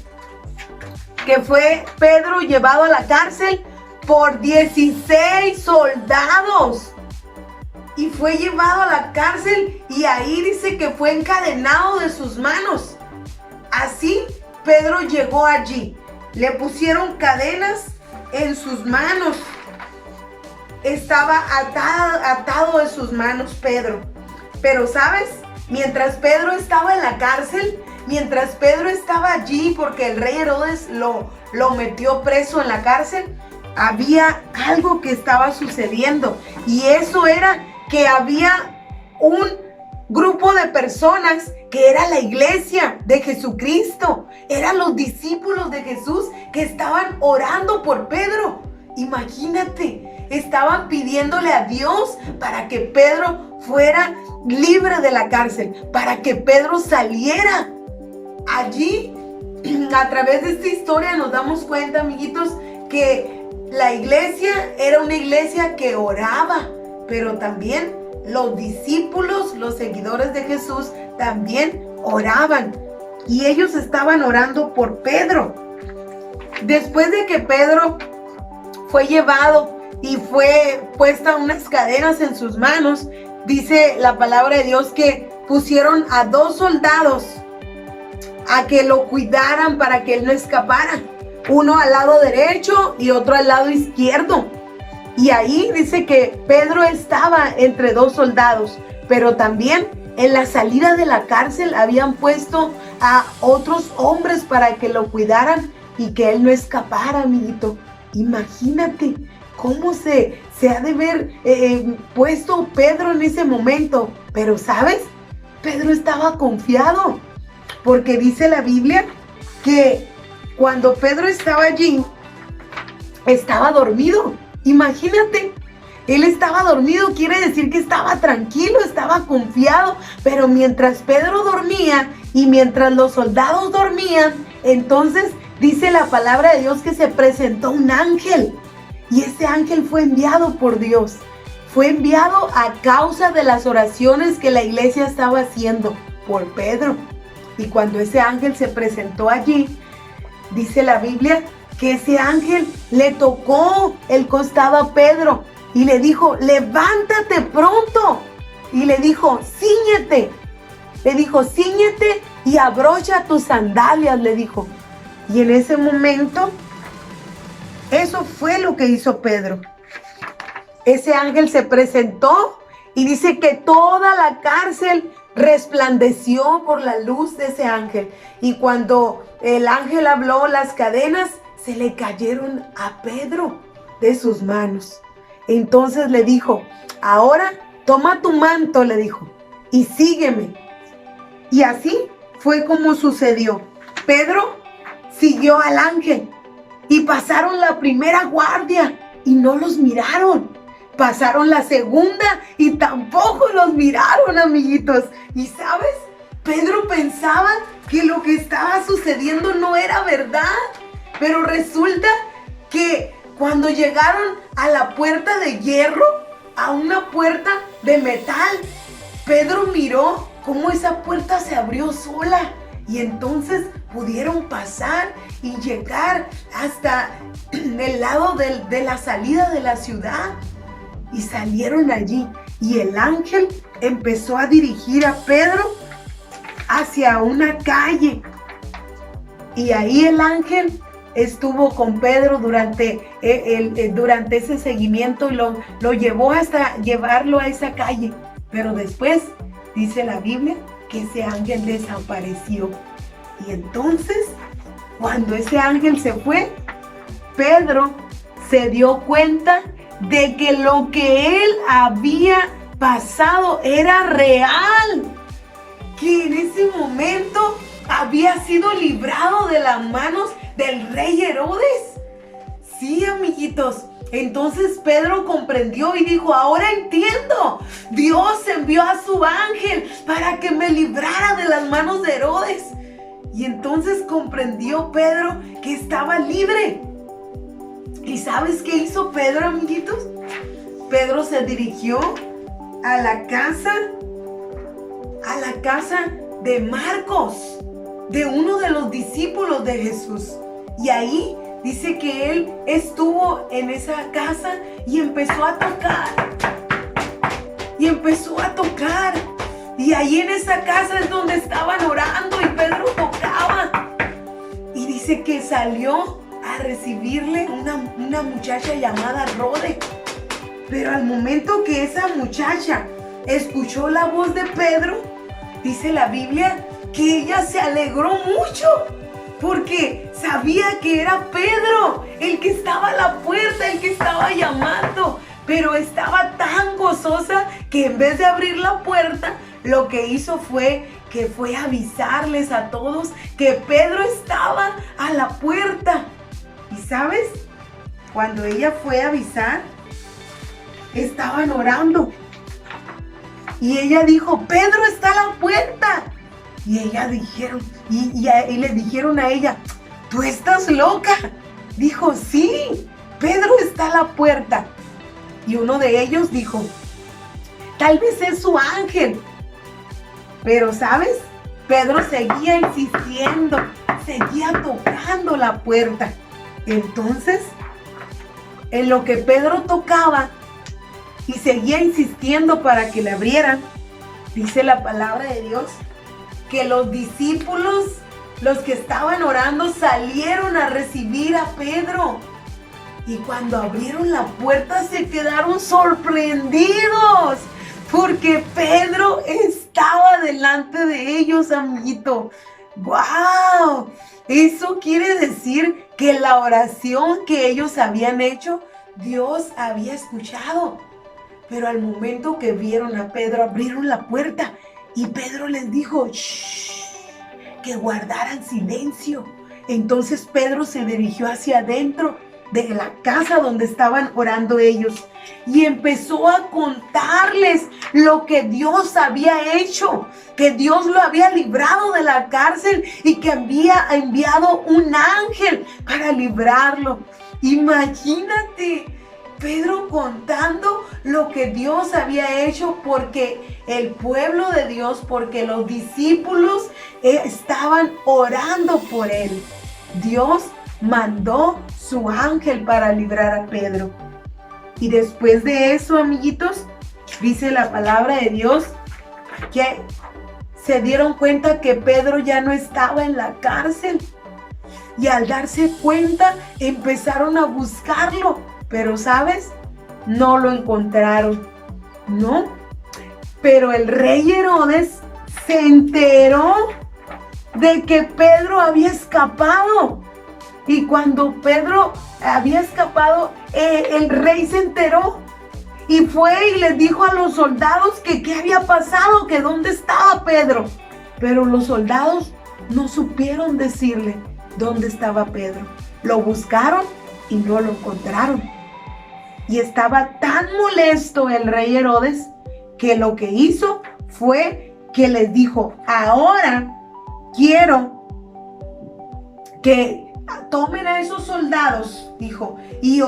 fue Pedro llevado a la cárcel por 16 soldados. Y fue llevado a la cárcel y ahí dice que fue encadenado de sus manos. Así Pedro llegó allí. Le pusieron cadenas en sus manos. Estaba atado de sus manos Pedro. Pero ¿sabes? Mientras Pedro estaba en la cárcel, mientras Pedro estaba allí porque el rey Herodes lo metió preso en la cárcel, había algo que estaba sucediendo. Y eso era que había un grupo de personas que era la iglesia de Jesucristo. Eran los discípulos de Jesús que estaban orando por Pedro. Imagínate, estaban pidiéndole a Dios para que Pedro fuera libre de la cárcel, para que Pedro saliera. Allí, a través de esta historia nos damos cuenta, amiguitos, que la iglesia era una iglesia que oraba, pero también los discípulos, los seguidores de Jesús, también oraban. Y ellos estaban orando por Pedro. Después de que Pedro fue llevado y fue puesta unas cadenas en sus manos, dice la palabra de Dios que pusieron a 2 soldados a que lo cuidaran para que él no escapara. Uno al lado derecho y otro al lado izquierdo. Y ahí dice que Pedro estaba entre 2 soldados, pero también en la salida de la cárcel habían puesto a otros hombres para que lo cuidaran y que él no escapara, amiguito. Imagínate cómo se ha de ver puesto Pedro en ese momento. Pero ¿sabes? Pedro estaba confiado, porque dice la Biblia que cuando Pedro estaba allí, estaba dormido. Imagínate, él estaba dormido, quiere decir que estaba tranquilo, estaba confiado. Pero mientras Pedro dormía y mientras los soldados dormían, entonces dice la palabra de Dios que se presentó un ángel. Y ese ángel fue enviado por Dios. Fue enviado a causa de las oraciones que la iglesia estaba haciendo por Pedro. Y cuando ese ángel se presentó allí, dice la Biblia que ese ángel le tocó el costado a Pedro y le dijo, levántate pronto. Y le dijo, cíñete. Le dijo, cíñete y abrocha tus sandalias, le dijo. Y en ese momento, eso fue lo que hizo Pedro. Ese ángel se presentó y dice que toda la cárcel resplandeció por la luz de ese ángel. Y cuando el ángel habló, las cadenas se le cayeron a Pedro de sus manos. Entonces le dijo, ahora toma tu manto, le dijo, y sígueme. Y así fue como sucedió. Pedro siguió al ángel y pasaron la primera guardia y no los miraron. Pasaron la segunda y tampoco los miraron, amiguitos. Y ¿sabes? Pedro pensaba que lo que estaba sucediendo no era verdad. Pero resulta que cuando llegaron a la puerta de hierro, a una puerta de metal, Pedro miró cómo esa puerta se abrió sola. Y entonces pudieron pasar y llegar hasta el lado de la salida de la ciudad. Y salieron allí. Y el ángel empezó a dirigir a Pedro hacia una calle. Y ahí el ángel estuvo con Pedro durante ese seguimiento y lo llevó hasta llevarlo a esa calle. Pero después dice la Biblia que ese ángel desapareció. Y entonces, cuando ese ángel se fue, Pedro se dio cuenta de que lo que él había pasado era real. Que en ese momento había sido librado de las manos del rey Herodes. Sí, amiguitos. Entonces Pedro comprendió y dijo, ahora entiendo. Dios envió a su ángel para que me librara de las manos de Herodes. Y entonces comprendió Pedro que estaba libre. ¿Y sabes qué hizo Pedro, amiguitos? Pedro se dirigió a la casa de Marcos, de uno de los discípulos de Jesús. Y ahí dice que él estuvo en esa casa y empezó a tocar. Y ahí en esa casa es donde estaban orando y Pedro tocaba. Y dice que salió a recibirle una muchacha llamada Rode. Pero al momento que esa muchacha escuchó la voz de Pedro, dice la Biblia que ella se alegró mucho porque sabía que era Pedro el que estaba a la puerta, el que estaba llamando. Pero estaba tan gozosa que en vez de abrir la puerta, lo que hizo fue a avisarles a todos que Pedro estaba a la puerta. ¿Y sabes? Cuando ella fue a avisar, estaban orando. Y ella dijo, Pedro está a la puerta. Y ella dijeron, y le dijeron a ella, ¿tú estás loca? Dijo, sí, Pedro está a la puerta. Y uno de ellos dijo, tal vez es su ángel. Pero ¿sabes? Pedro seguía insistiendo, seguía tocando la puerta. Entonces, en lo que Pedro tocaba y seguía insistiendo para que le abrieran. Dice la palabra de Dios que los discípulos, los que estaban orando, salieron a recibir a Pedro. Y cuando abrieron la puerta se quedaron sorprendidos porque Pedro estaba delante de ellos, amiguito. ¡Wow! Eso quiere decir que la oración que ellos habían hecho, Dios había escuchado. Pero al momento que vieron a Pedro, abrieron la puerta y Pedro les dijo, ¡shh!, que guardaran silencio. Entonces Pedro se dirigió hacia adentro de la casa donde estaban orando ellos y empezó a contarles lo que Dios había hecho, que Dios lo había librado de la cárcel y que había enviado un ángel para librarlo. Imagínate, Pedro contando lo que Dios había hecho porque el pueblo de Dios, porque los discípulos estaban orando por él. Dios mandó su ángel para librar a Pedro. Y después de eso, amiguitos, dice la palabra de Dios que se dieron cuenta que Pedro ya no estaba en la cárcel. Y al darse cuenta, empezaron a buscarlo. Pero, ¿sabes? No lo encontraron, ¿no? Pero el rey Herodes se enteró de que Pedro había escapado. Y cuando Pedro había escapado, el rey se enteró y fue y les dijo a los soldados que qué había pasado, que dónde estaba Pedro. Pero los soldados no supieron decirle dónde estaba Pedro. Lo buscaron y no lo encontraron. Y estaba tan molesto el rey Herodes que lo que hizo fue que les dijo, ahora quiero que tomen a esos soldados, dijo, y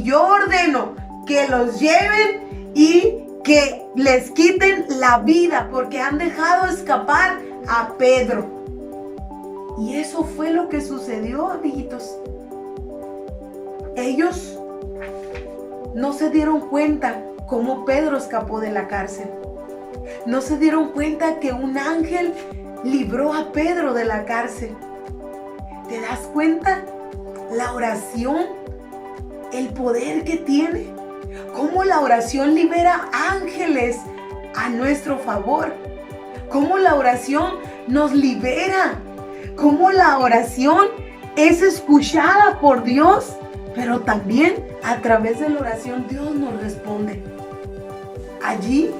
yo ordeno que los lleven y que les quiten la vida porque han dejado escapar a Pedro. Y eso fue lo que sucedió, amiguitos. Ellos no se dieron cuenta cómo Pedro escapó de la cárcel. No se dieron cuenta que un ángel libró a Pedro de la cárcel. ¿Te das cuenta? La oración, el poder que tiene. Cómo la oración libera ángeles a nuestro favor. Cómo la oración nos libera. Cómo la oración es escuchada por Dios. Pero también a través de la oración Dios nos responde. Allí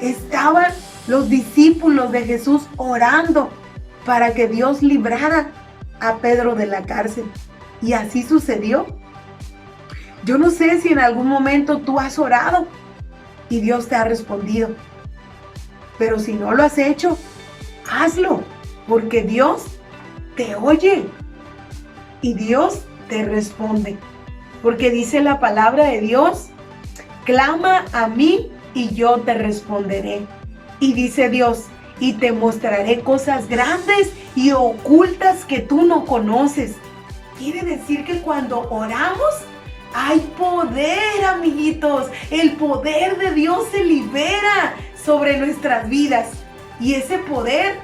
estaban los discípulos de Jesús orando para que Dios librara a Pedro de la cárcel. Y así sucedió. Yo no sé si en algún momento tú has orado y Dios te ha respondido. Pero si no lo has hecho, hazlo, porque Dios te oye y Dios te responde. Porque dice la palabra de Dios, clama a mí y yo te responderé. Y dice Dios, y te mostraré cosas grandes y ocultas que tú no conoces. Quiere decir que cuando oramos hay poder, amiguitos. El poder de Dios se libera sobre nuestras vidas. Y ese poder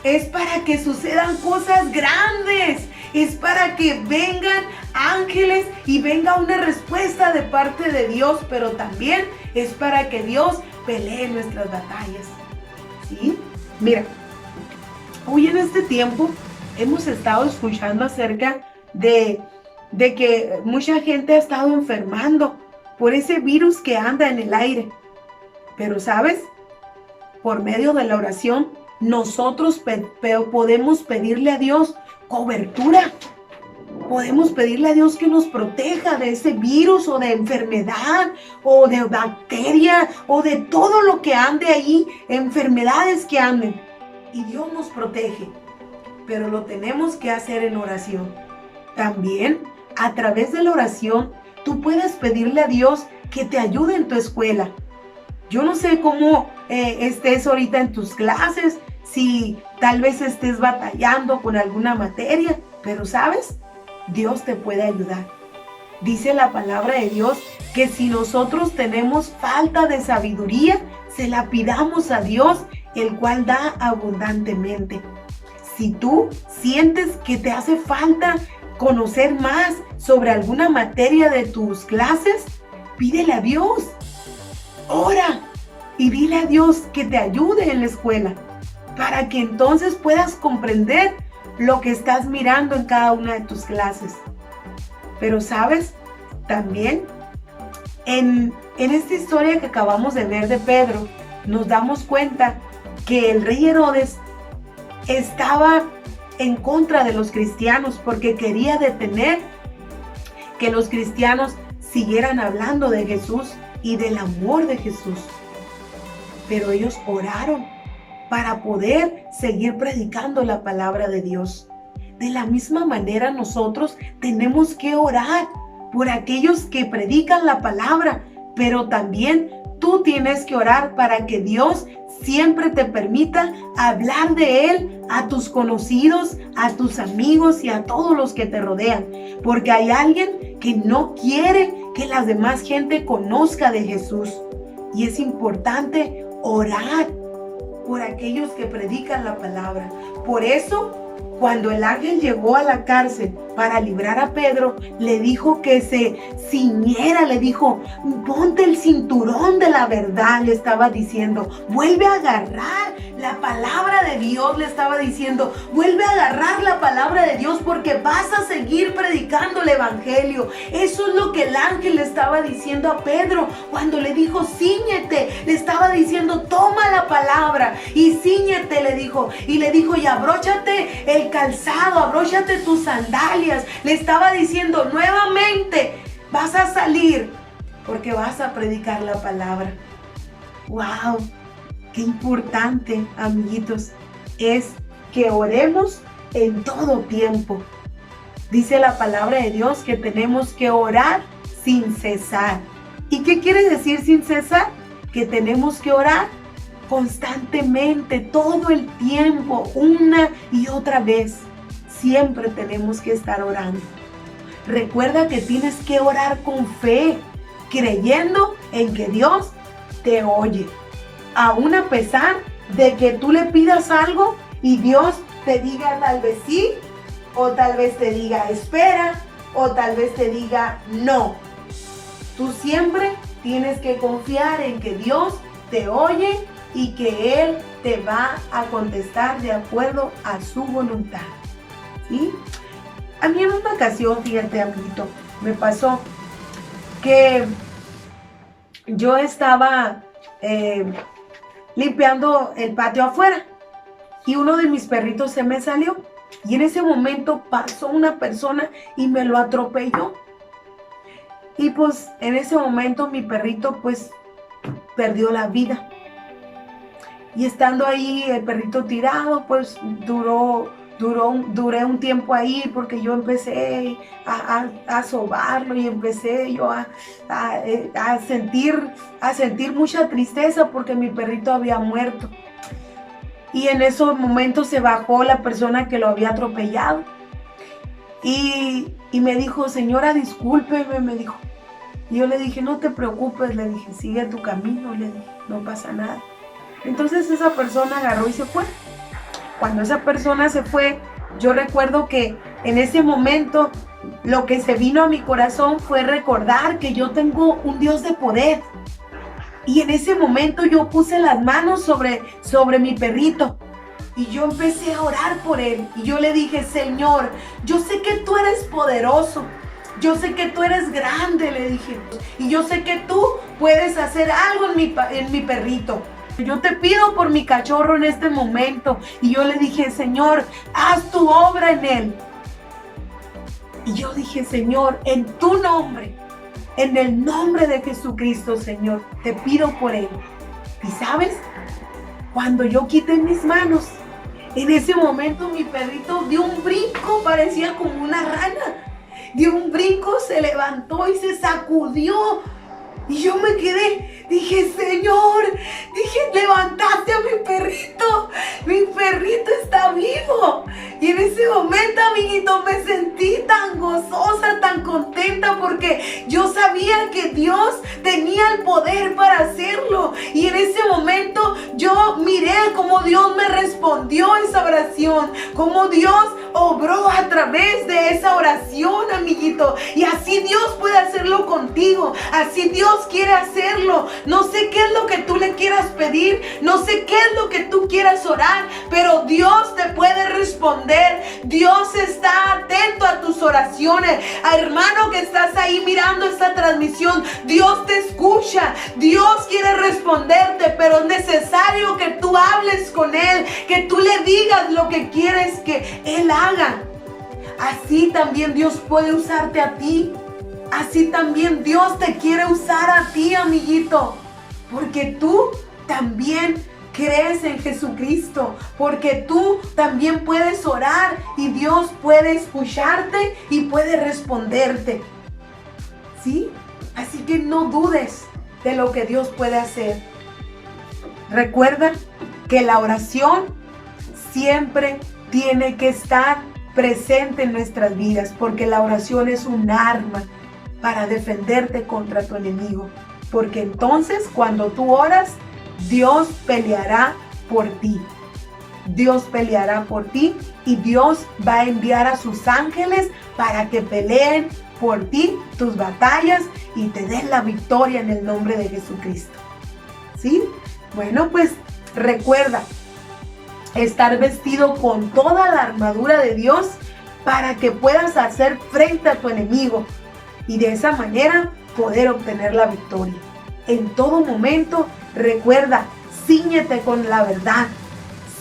es para que sucedan cosas grandes. Es para que vengan ángeles y venga una respuesta de parte de Dios. Pero también es para que Dios pelee nuestras batallas. ¿Sí? Mira, hoy en este tiempo hemos estado escuchando acerca de que mucha gente ha estado enfermando por ese virus que anda en el aire. Pero ¿sabes? Por medio de la oración, nosotros podemos pedirle a Dios cobertura. Podemos pedirle a Dios que nos proteja de ese virus o de enfermedad o de bacteria o de todo lo que ande ahí, enfermedades que anden. Y Dios nos protege, pero lo tenemos que hacer en oración. También, a través de la oración, tú puedes pedirle a Dios que te ayude en tu escuela. Yo no sé cómo estés ahorita en tus clases, si tal vez estés batallando con alguna materia, pero ¿sabes? Dios te puede ayudar. Dice la palabra de Dios que si nosotros tenemos falta de sabiduría, se la pidamos a Dios, el cual da abundantemente. Si tú sientes que te hace falta conocer más sobre alguna materia de tus clases, pídele a Dios. Ora y dile a Dios que te ayude en la escuela, para que entonces puedas comprender lo que estás mirando en cada una de tus clases. Pero sabes, también en esta historia que acabamos de ver de Pedro, nos damos cuenta que el rey Herodes estaba en contra de los cristianos porque quería detener que los cristianos siguieran hablando de Jesús y del amor de Jesús. Pero ellos oraron para poder seguir predicando la palabra de Dios. De la misma manera nosotros tenemos que orar por aquellos que predican la palabra, pero también tú tienes que orar para que Dios siempre te permita hablar de Él a tus conocidos, a tus amigos y a todos los que te rodean. Porque hay alguien que no quiere que la demás gente conozca de Jesús. Y es importante orar por aquellos que predican la palabra. Por eso, cuando el ángel llegó a la cárcel para librar a Pedro, le dijo que se ciñera, le dijo, ponte el cinturón de la verdad, le estaba diciendo, vuelve a agarrar la palabra de Dios, le estaba diciendo, vuelve a agarrar la palabra de Dios porque vas a seguir predicando el evangelio. Eso es lo que el ángel le estaba diciendo a Pedro cuando le dijo, cíñete, le estaba diciendo, toma la palabra y cíñete, le dijo, y abróchate el calzado, abróchate tus sandalias. Le estaba diciendo nuevamente, vas a salir porque vas a predicar la palabra. ¡Wow! Qué importante, amiguitos, es que oremos en todo tiempo. Dice la palabra de Dios que tenemos que orar sin cesar. ¿Y qué quiere decir sin cesar? Que tenemos que orar constantemente, todo el tiempo, una y otra vez. Siempre tenemos que estar orando. Recuerda que tienes que orar con fe, creyendo en que Dios te oye. Aún a pesar de que tú le pidas algo y Dios te diga tal vez sí, o tal vez te diga espera, o tal vez te diga no. Tú siempre tienes que confiar en que Dios te oye y que Él te va a contestar de acuerdo a su voluntad. ¿Sí? A mí en una ocasión, fíjate, amiguito, me pasó que yo estaba limpiando el patio afuera y uno de mis perritos se me salió y en ese momento pasó una persona y me lo atropelló. Y pues en ese momento mi perrito pues perdió la vida. Y estando ahí el perrito tirado, pues duré un tiempo ahí porque yo empecé a sobarlo y empecé yo a sentir mucha tristeza porque mi perrito había muerto. Y en esos momentos se bajó la persona que lo había atropellado y me dijo, señora, discúlpeme, me dijo. Y yo le dije, no te preocupes, le dije, sigue tu camino, le dije, no pasa nada. Entonces esa persona agarró y se fue. Cuando esa persona se fue, yo recuerdo que en ese momento lo que se vino a mi corazón fue recordar que yo tengo un Dios de poder. Y en ese momento yo puse las manos sobre mi perrito y yo empecé a orar por él. Y yo le dije, Señor, yo sé que tú eres poderoso. Yo sé que tú eres grande, le dije. Y yo sé que tú puedes hacer algo en mi perrito. Yo te pido por mi cachorro en este momento. Y yo le dije, Señor, haz tu obra en él. Y yo dije, Señor, en tu nombre, en el nombre de Jesucristo, Señor, te pido por él. Y sabes, cuando yo quité mis manos, en ese momento mi perrito dio un brinco, parecía como una rana. Dio un brinco, se levantó y se sacudió. Y yo me quedé, dije, Señor, levantaste a mi perrito está vivo. Y en ese momento, amiguito, me sentí tan gozosa, tan contenta porque yo sabía que Dios tenía el poder para hacerlo. Y en ese momento yo miré cómo Dios me respondió esa oración, cómo Dios obró a través de esa oración, amiguito. Y así Dios puede hacerlo contigo, así Dios quiere hacerlo. No sé qué es lo que tú le quieras pedir, no sé qué es lo que tú quieras orar, pero Dios te puede responder. Dios está atento a tus oraciones. Hermano que estás ahí mirando esta transmisión, Dios te escucha, Dios quiere responderte, pero es necesario que tú hables con Él, que tú le digas lo que quieres que Él haga. Así también Dios puede usarte a ti. Así también Dios te quiere usar a ti, amiguito, porque tú también crees en Jesucristo, porque tú también puedes orar y Dios puede escucharte y puede responderte. ¿Sí? Así que no dudes de lo que Dios puede hacer. Recuerda que la oración siempre tiene que estar presente en nuestras vidas, porque la oración es un arma para defenderte contra tu enemigo. Porque entonces cuando tú oras, Dios peleará por ti. Dios peleará por ti y Dios va a enviar a sus ángeles para que peleen por ti tus batallas y te den la victoria en el nombre de Jesucristo. ¿Sí? Bueno, pues recuerda estar vestido con toda la armadura de Dios para que puedas hacer frente a tu enemigo y de esa manera poder obtener la victoria. En todo momento, recuerda, cíñete con la verdad.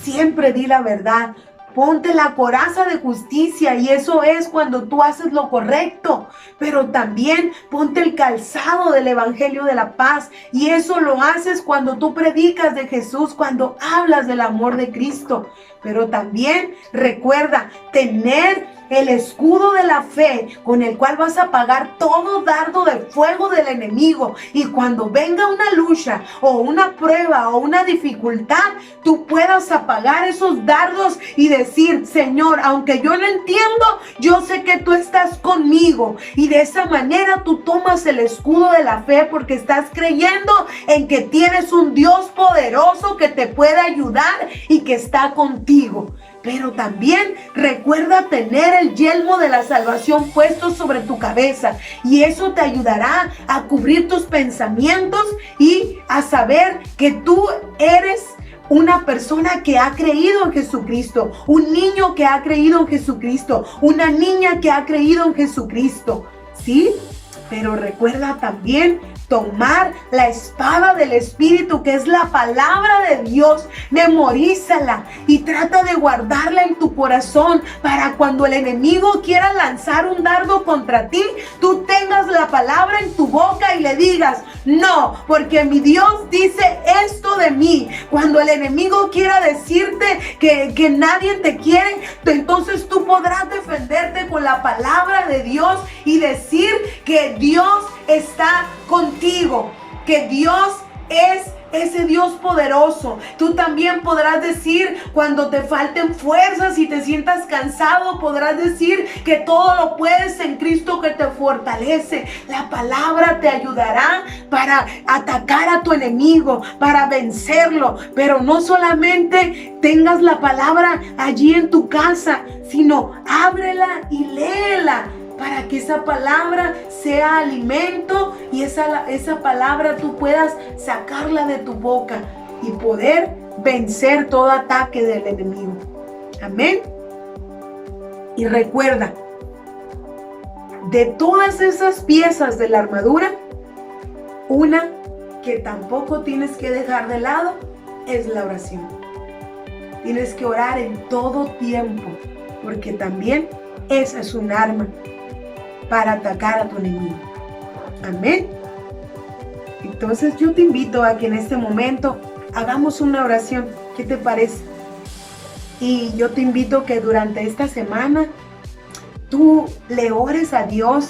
Siempre di la verdad. Ponte la coraza de justicia y eso es cuando tú haces lo correcto. Pero también ponte el calzado del evangelio de la paz y eso lo haces cuando tú predicas de Jesús, cuando hablas del amor de Cristo. Pero también recuerda tener el escudo de la fe con el cual vas a apagar todo dardo de fuego del enemigo. Y cuando venga una lucha o una prueba o una dificultad, tú puedas apagar esos dardos y decir: Señor, aunque yo no entiendo, yo sé que tú estás conmigo. Y de esa manera tú tomas el escudo de la fe porque estás creyendo en que tienes un Dios poderoso que te puede ayudar y que está contigo. Pero también recuerda tener el yelmo de la salvación puesto sobre tu cabeza y eso te ayudará a cubrir tus pensamientos y a saber que tú eres una persona que ha creído en Jesucristo, un niño que ha creído en Jesucristo, una niña que ha creído en Jesucristo, ¿sí? Pero recuerda también tomar la espada del Espíritu, que es la palabra de Dios. Memorízala y trata de guardarla en tu corazón para cuando el enemigo quiera lanzar un dardo contra ti, tú tengas la palabra en tu boca y le digas: no, porque mi Dios dice esto de mí. Cuando el enemigo quiera decirte que nadie te quiere, entonces tú podrás defenderte con la palabra de Dios y decir que Dios está contigo, que Dios es ese Dios poderoso. Tú también podrás decir cuando te falten fuerzas y te sientas cansado, podrás decir que todo lo puedes en Cristo que te fortalece. La palabra te ayudará para atacar a tu enemigo, para vencerlo. Pero no solamente tengas la palabra allí en tu casa, sino ábrela y léela, para que esa palabra sea alimento y esa palabra tú puedas sacarla de tu boca y poder vencer todo ataque del enemigo. Amén. Y recuerda, de todas esas piezas de la armadura, una que tampoco tienes que dejar de lado es la oración. Tienes que orar en todo tiempo, porque también esa es un arma para atacar a tu enemigo. Amén. Entonces yo te invito a que en este momento hagamos una oración. ¿Qué te parece? Y yo te invito que durante esta semana tú le ores a Dios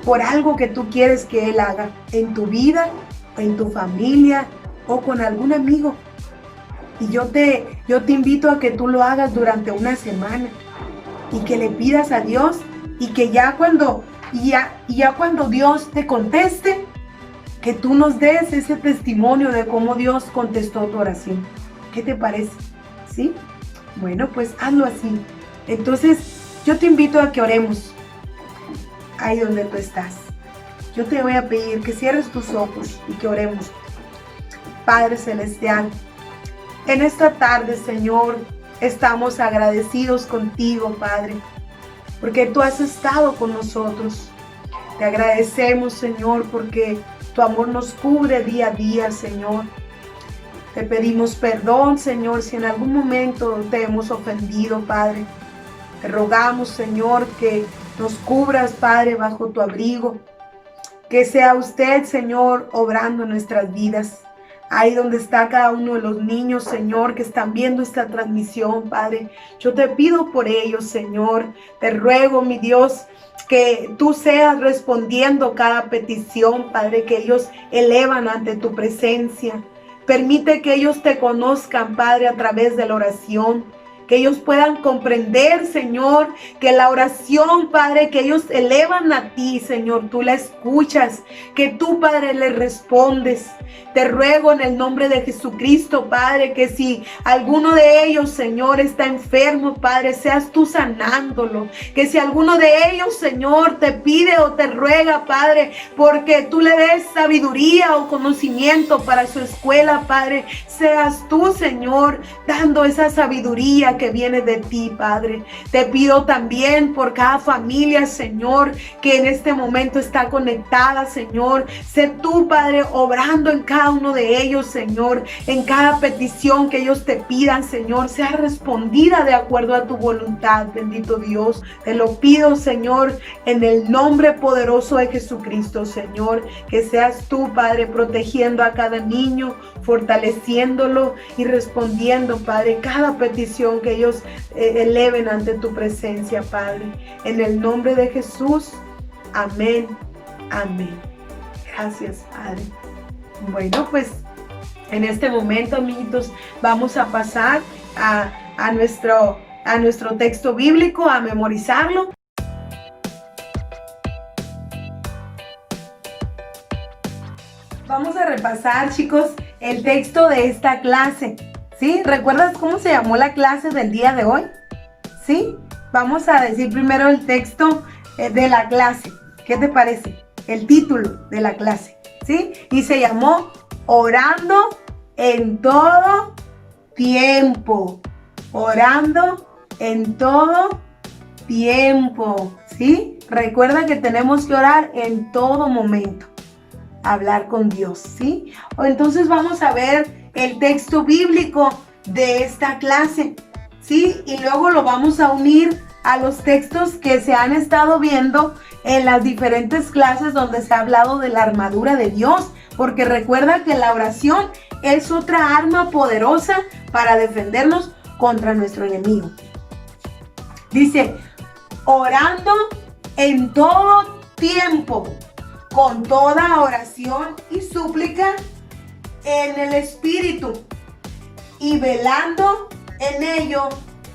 por algo que tú quieres que Él haga en tu vida, en tu familia o con algún amigo. Y yo te invito a que tú lo hagas durante una semana y que le pidas a Dios y que ya cuando Y ya cuando Dios te conteste, que tú nos des ese testimonio de cómo Dios contestó tu oración. ¿Qué te parece? ¿Sí? Bueno, pues hazlo así. Entonces, yo te invito a que oremos ahí donde tú estás. Yo te voy a pedir que cierres tus ojos y que oremos. Padre Celestial, en esta tarde, Señor, estamos agradecidos contigo, Padre, porque tú has estado con nosotros. Te agradecemos, Señor, porque tu amor nos cubre día a día, Señor. Te pedimos perdón, Señor, si en algún momento te hemos ofendido, Padre. Te rogamos, Señor, que nos cubras, Padre, bajo tu abrigo. Que sea usted, Señor, obrando en nuestras vidas. Ahí donde está cada uno de los niños, Señor, que están viendo esta transmisión, Padre. Yo te pido por ellos, Señor. Te ruego, mi Dios, que tú seas respondiendo cada petición, Padre, que ellos elevan ante tu presencia. Permite que ellos te conozcan, Padre, a través de la oración. Que ellos puedan comprender, Señor, que la oración, Padre, que ellos elevan a ti, Señor, tú la escuchas, que tú, Padre, le respondes. Te ruego en el nombre de Jesucristo, Padre, que si alguno de ellos, Señor, está enfermo, Padre, seas tú sanándolo. Que si alguno de ellos, Señor, te pide o te ruega, Padre, porque tú le des sabiduría o conocimiento para su escuela, Padre, seas tú, Señor, dando esa sabiduría que viene de ti, Padre. Te pido también por cada familia, Señor, que en este momento está conectada, Señor. Sé tú, Padre, obrando en cada uno de ellos, Señor, en cada petición que ellos te pidan, Señor, sea respondida de acuerdo a tu voluntad, bendito Dios. Te lo pido, Señor, en el nombre poderoso de Jesucristo, Señor, que seas tú, Padre, protegiendo a cada niño, fortaleciéndolo y respondiendo, Padre, cada petición que ellos eleven ante tu presencia, Padre. En el nombre de Jesús, amén, amén. Gracias, Padre. Bueno, pues en este momento, amiguitos, vamos a pasar a nuestro texto bíblico, a memorizarlo. Vamos a repasar, chicos, el texto de esta clase. ¿Sí? ¿Recuerdas cómo se llamó la clase del día de hoy? ¿Sí? Vamos a decir primero el texto de la clase. ¿Qué te parece? El título de la clase. ¿Sí? Y se llamó Orando en todo tiempo. Orando en todo tiempo. ¿Sí? Recuerda que tenemos que orar en todo momento. Hablar con Dios. ¿Sí? Entonces vamos a ver el texto bíblico de esta clase, ¿sí? Y luego lo vamos a unir a los textos que se han estado viendo en las diferentes clases donde se ha hablado de la armadura de Dios, porque recuerda que la oración es otra arma poderosa para defendernos contra nuestro enemigo. Dice, orando en todo tiempo, con toda oración y súplica en el Espíritu, y velando en ello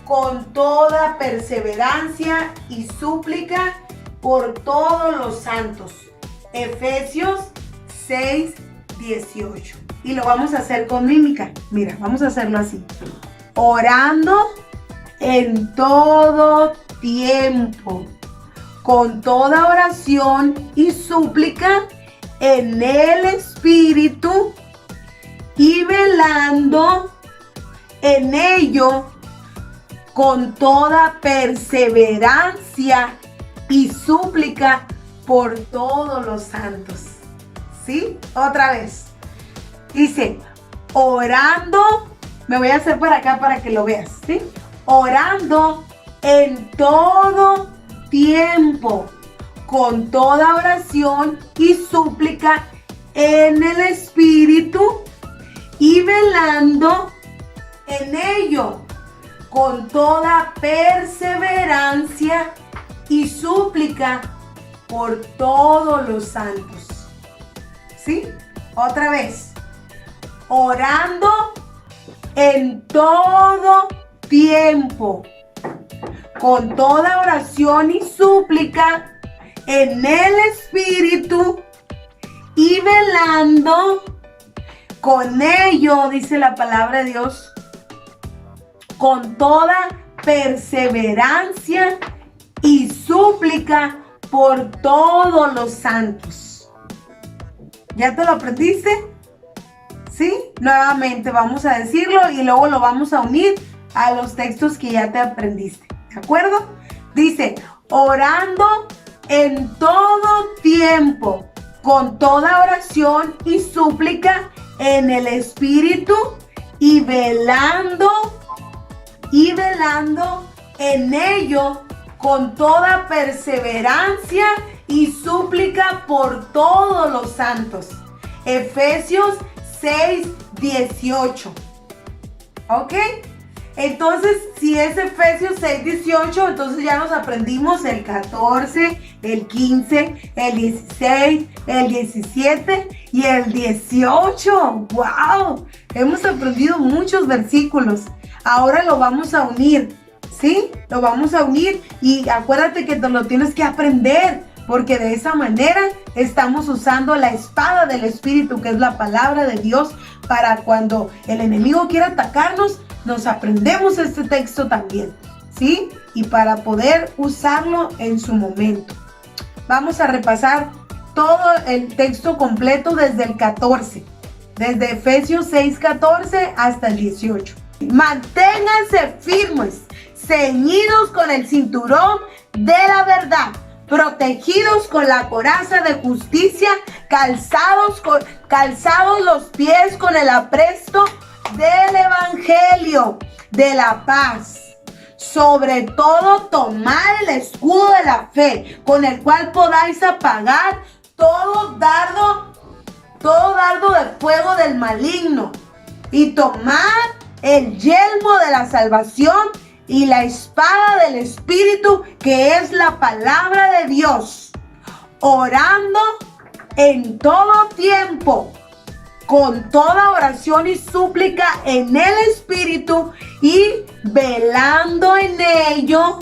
con toda perseverancia y súplica por todos los santos. Efesios 6:18. Y lo vamos a hacer con mímica. Mira, vamos a hacerlo así. Orando en todo tiempo, con toda oración y súplica en el Espíritu, y velando en ello con toda perseverancia y súplica por todos los santos. ¿Sí? Otra vez. Dice, orando, me voy a hacer para acá para que lo veas, ¿sí? Orando en todo tiempo, con toda oración y súplica en el Espíritu, y velando en ello con toda perseverancia y súplica por todos los santos. ¿Sí? Otra vez. Orando en todo tiempo, con toda oración y súplica en el Espíritu y velando con ello, dice la palabra de Dios, con toda perseverancia y súplica por todos los santos. ¿Ya te lo aprendiste? ¿Sí? Nuevamente vamos a decirlo y luego lo vamos a unir a los textos que ya te aprendiste. ¿De acuerdo? Dice, orando en todo tiempo, con toda oración y súplica en el Espíritu y velando en ello con toda perseverancia y súplica por todos los santos. Efesios 6:18. ¿Ok? Entonces, si es Efesios 6:18, entonces ya nos aprendimos el 14, el 15, el 16, el 17 y el 18. ¡Wow! Hemos aprendido muchos versículos. Ahora lo vamos a unir, ¿sí? Lo vamos a unir y acuérdate que te lo tienes que aprender, porque de esa manera estamos usando la espada del Espíritu, que es la palabra de Dios, para cuando el enemigo quiera atacarnos, nos aprendemos este texto también, ¿sí? Y para poder usarlo en su momento. Vamos a repasar todo el texto completo desde el 14, desde Efesios 6:14 hasta el 18. Manténganse firmes, ceñidos con el cinturón de la verdad, protegidos con la coraza de justicia, calzados los pies con el apresto del evangelio de la paz. Sobre todo, tomad el escudo de la fe, con el cual podáis apagar todo dardo de fuego del maligno, y tomad el yelmo de la salvación y la espada del Espíritu, que es la palabra de Dios, orando en todo tiempo, con toda oración y súplica en el Espíritu, y velando en ello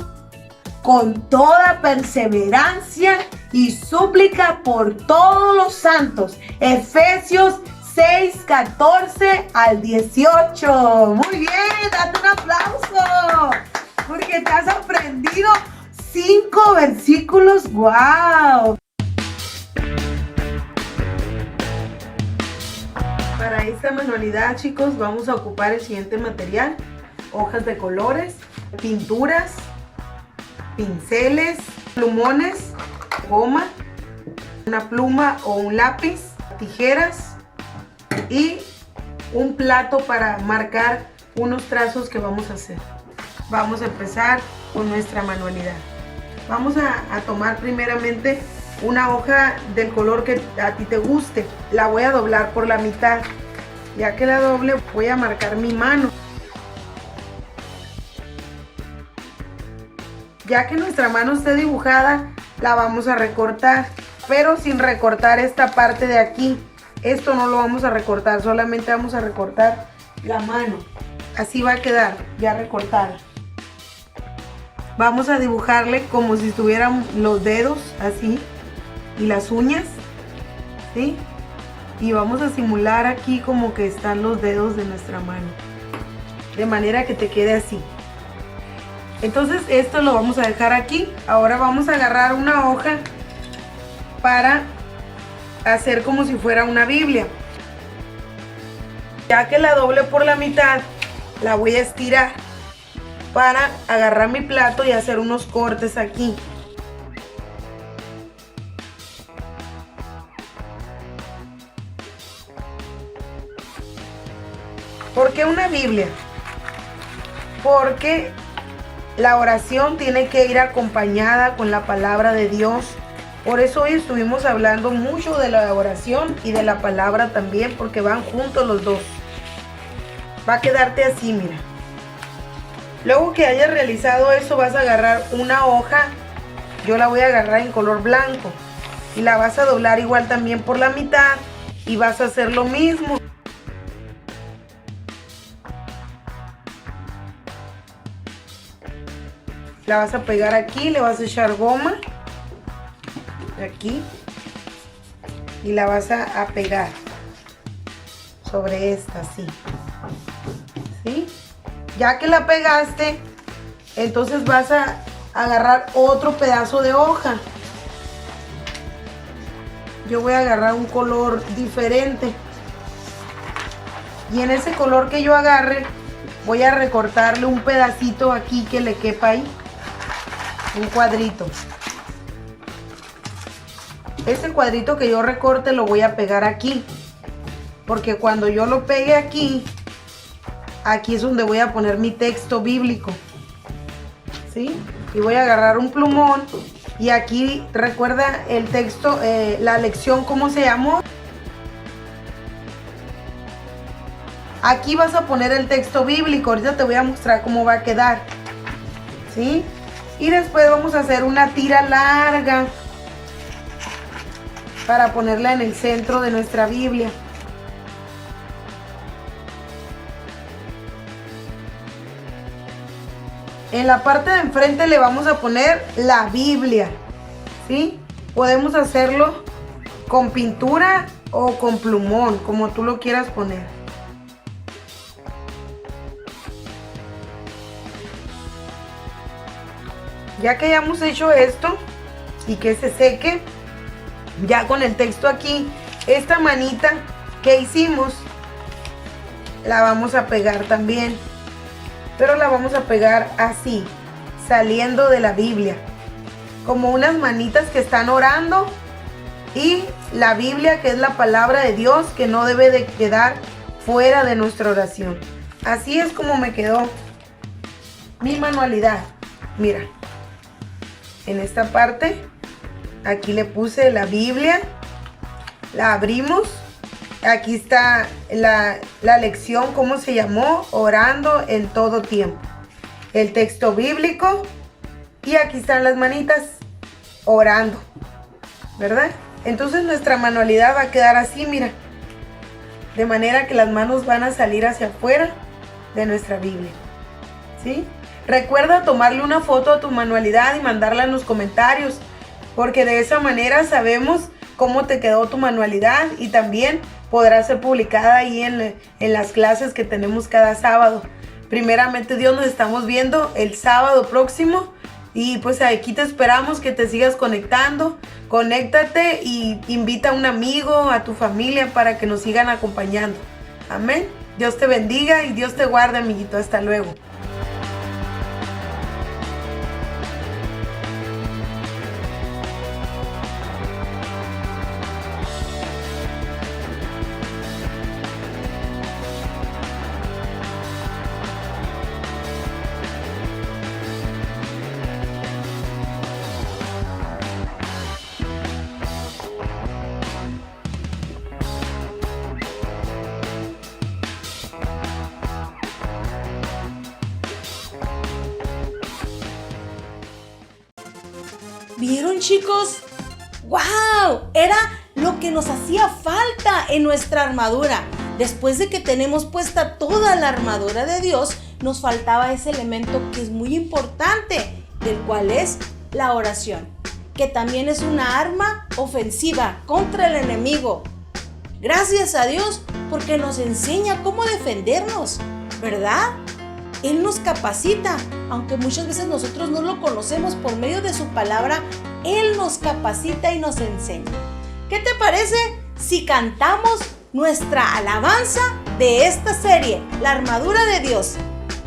con toda perseverancia y súplica por todos los santos. Efesios 6:14 al 18. Muy bien, date un aplauso, porque te has aprendido 5 versículos. ¡Wow! Para esta manualidad, chicos, vamos a ocupar el siguiente material: hojas de colores, pinturas, pinceles, plumones, goma, una pluma o un lápiz, tijeras y un plato para marcar unos trazos que vamos a hacer. Vamos a empezar con nuestra manualidad. Vamos a tomar primeramente una hoja del color que a ti te guste. La voy a doblar por la mitad. Ya que la doble, voy a marcar mi mano. Ya que nuestra mano esté dibujada, la vamos a recortar, pero sin recortar esta parte de aquí. Esto no lo vamos a recortar, solamente vamos a recortar la mano. Así va a quedar ya recortada. Vamos a dibujarle como si estuvieran los dedos, así, y las uñas, ¿sí? Y vamos a simular aquí como que están los dedos de nuestra mano, de manera que te quede así. Entonces esto lo vamos a dejar aquí. Ahora vamos a agarrar una hoja para hacer como si fuera una Biblia. Ya que la doble por la mitad, la voy a estirar para agarrar mi plato y hacer unos cortes aquí. ¿Por qué una Biblia? Porque la oración tiene que ir acompañada con la palabra de Dios. Por eso hoy estuvimos hablando mucho de la oración y de la palabra también, porque van juntos los dos. Va a quedarte así, mira. Luego que hayas realizado eso, vas a agarrar una hoja. Yo la voy a agarrar en color blanco. Y la vas a doblar igual también por la mitad. Y vas a hacer lo mismo. La vas a pegar aquí, le vas a echar goma. aquí y la vas a pegar sobre esta, así. ¿Sí? Ya que la pegaste, entonces vas a agarrar otro pedazo de hoja. Yo voy a agarrar un color diferente. Y en ese color que yo agarre, voy a recortarle un pedacito aquí que le quepa ahí. Un cuadrito. Ese cuadrito que yo recorte lo voy a pegar aquí. Porque cuando yo lo pegue aquí, aquí es donde voy a poner mi texto bíblico. ¿Sí? Y voy a agarrar un plumón. Y aquí recuerda el texto, la lección, ¿cómo se llamó? Aquí vas a poner el texto bíblico. Ahorita te voy a mostrar cómo va a quedar. ¿Sí? Y después vamos a hacer una tira larga para ponerla en el centro de nuestra Biblia. En la parte de enfrente le vamos a poner la Biblia, ¿sí? Podemos hacerlo con pintura o con plumón, como tú lo quieras poner. Ya que hayamos hecho esto y que se seque, ya con el texto aquí, esta manita que hicimos, la vamos a pegar también. Pero la vamos a pegar así, saliendo de la Biblia, como unas manitas que están orando, y la Biblia, que es la palabra de Dios, que no debe de quedar fuera de nuestra oración. Así es como me quedó mi manualidad. Mira, en esta parte, aquí le puse la Biblia, la abrimos. Aquí está la lección, ¿cómo se llamó? Orando en todo tiempo. El texto bíblico. Y aquí están las manitas orando, ¿verdad? Entonces nuestra manualidad va a quedar así, mira. De manera que las manos van a salir hacia afuera de nuestra Biblia. ¿Sí? Recuerda tomarle una foto a tu manualidad y mandarla en los comentarios. Porque de esa manera sabemos cómo te quedó tu manualidad y también podrá ser publicada ahí en las clases que tenemos cada sábado. Primeramente Dios, nos estamos viendo el sábado próximo y pues aquí te esperamos que te sigas conectando. Conéctate y invita a un amigo, a tu familia para que nos sigan acompañando. Amén. Dios te bendiga y Dios te guarde, amiguito. Hasta luego. ¿Vieron, chicos? ¡Wow! Era lo que nos hacía falta en nuestra armadura. Después de que tenemos puesta toda la armadura de Dios, nos faltaba ese elemento que es muy importante, del cual es la oración, que también es una arma ofensiva contra el enemigo. Gracias a Dios porque nos enseña cómo defendernos, ¿verdad? Él nos capacita, aunque muchas veces nosotros no lo conocemos por medio de su palabra. Él nos capacita y nos enseña. ¿Qué te parece si cantamos nuestra alabanza de esta serie, La Armadura de Dios,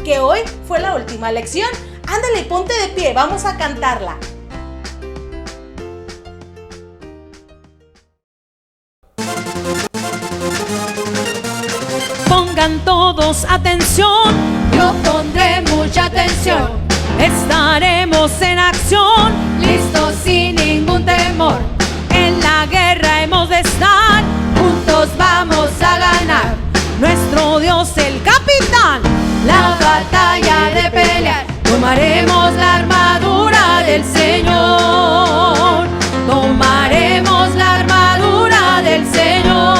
que hoy fue la última lección? Ándale, ponte de pie, vamos a cantarla. Pongan todos atención, yo pondré mucha atención. Estaremos en acción, listos sin ningún temor. En la guerra hemos de estar, juntos vamos a ganar. Nuestro Dios el capitán, la batalla de pelear. Tomaremos la armadura del Señor. Tomaremos la armadura del Señor.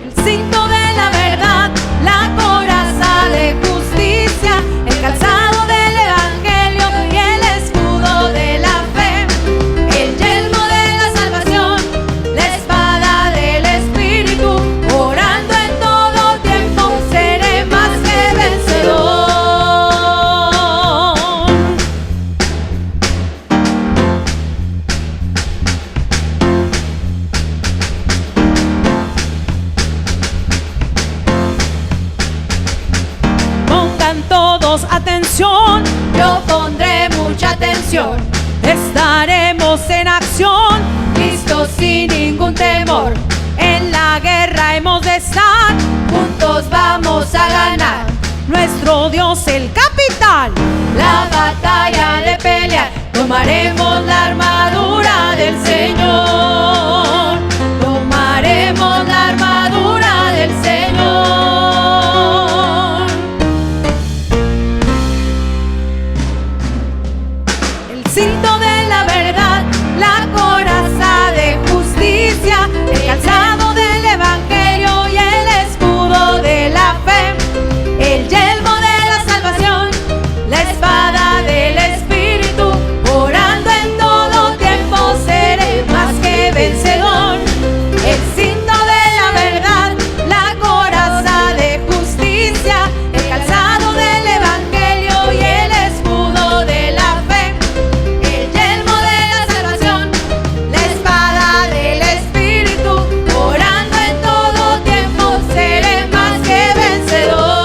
El cinto de la verdad, la coraza de justicia, el calzado dirección, yo pondré mucha atención. Estaremos en acción, listos sin ningún temor. En la guerra hemos de estar, juntos vamos a ganar. Nuestro Dios el capitán, la batalla de pelear. Tomaremos la armadura del Señor. Tomaremos la armadura del Señor. El cinto de la verdad, la coraza de justicia, el calzado del evangelio y el escudo de la fe, el yelmo de la salvación, la espada del Espíritu. Orando en todo tiempo seré más que vencedor. El cinto de la verdad, la coraza de justicia, el calzado del evangelio y el escudo de la fe, el yelmo de la salvación, la espada del Espíritu. Orando en todo tiempo seré más que vencedor.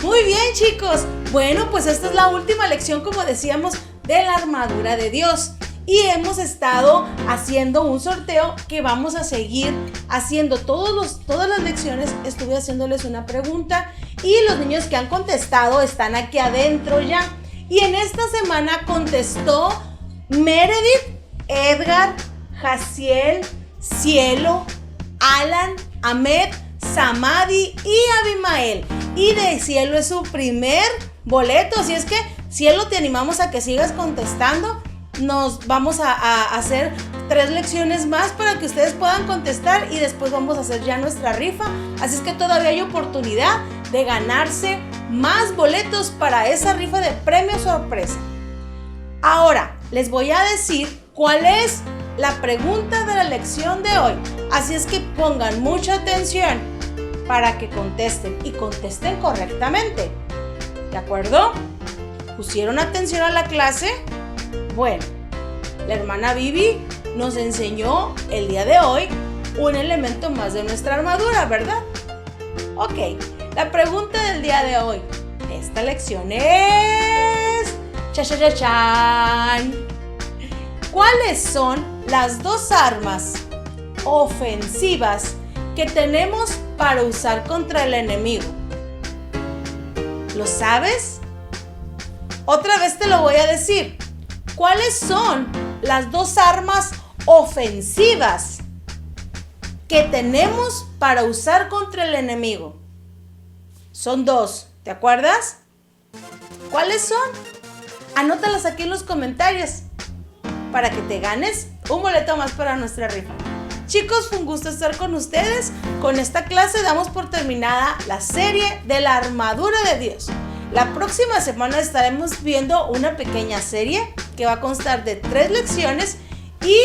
Muy bien, chicos. Bueno, pues esta es la última lección, como decíamos, de la armadura de Dios. Y hemos estado haciendo un sorteo que vamos a seguir haciendo todas las lecciones. Estuve haciéndoles una pregunta y los niños que han contestado están aquí adentro ya. Y en esta semana contestó Meredith, Edgar, Jaciel, Cielo, Alan, Ahmed, Samadi y Abimael. Y de Cielo es su primer boleto, así es que Cielo, te animamos a que sigas contestando. Nos vamos a hacer 3 lecciones más para que ustedes puedan contestar y después vamos a hacer ya nuestra rifa. Así es que todavía hay oportunidad de ganarse más boletos para esa rifa de premio sorpresa. Ahora les voy a decir cuál es la pregunta de la lección de hoy. Así es que pongan mucha atención para que contesten y contesten correctamente. ¿De acuerdo? ¿Pusieron atención a la clase? Bueno, la hermana Vivi nos enseñó el día de hoy un elemento más de nuestra armadura, ¿verdad? Ok, la pregunta del día de hoy, esta lección es... ¡Cha-cha-cha-chan! ¿Cuáles son las 2 armas ofensivas que tenemos para usar contra el enemigo? ¿Lo sabes? Otra vez te lo voy a decir. ¿Cuáles son las 2 armas ofensivas que tenemos para usar contra el enemigo? Son 2, ¿te acuerdas? ¿Cuáles son? Anótalas aquí en los comentarios para que te ganes un boleto más para nuestra rifa. Chicos, fue un gusto estar con ustedes. Con esta clase damos por terminada la serie de la armadura de Dios. La próxima semana estaremos viendo una pequeña serie que va a constar de 3 lecciones y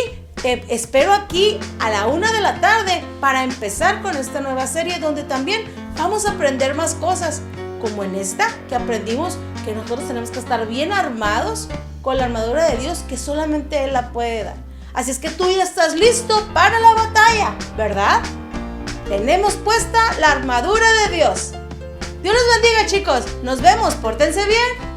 te espero aquí a la 1 de la tarde para empezar con esta nueva serie donde también vamos a aprender más cosas, como en esta que aprendimos que nosotros tenemos que estar bien armados con la armadura de Dios, que solamente Él la puede dar. Así es que tú ya estás listo para la batalla, ¿verdad? Tenemos puesta la armadura de Dios. Dios los bendiga, chicos. Nos vemos. Pórtense bien.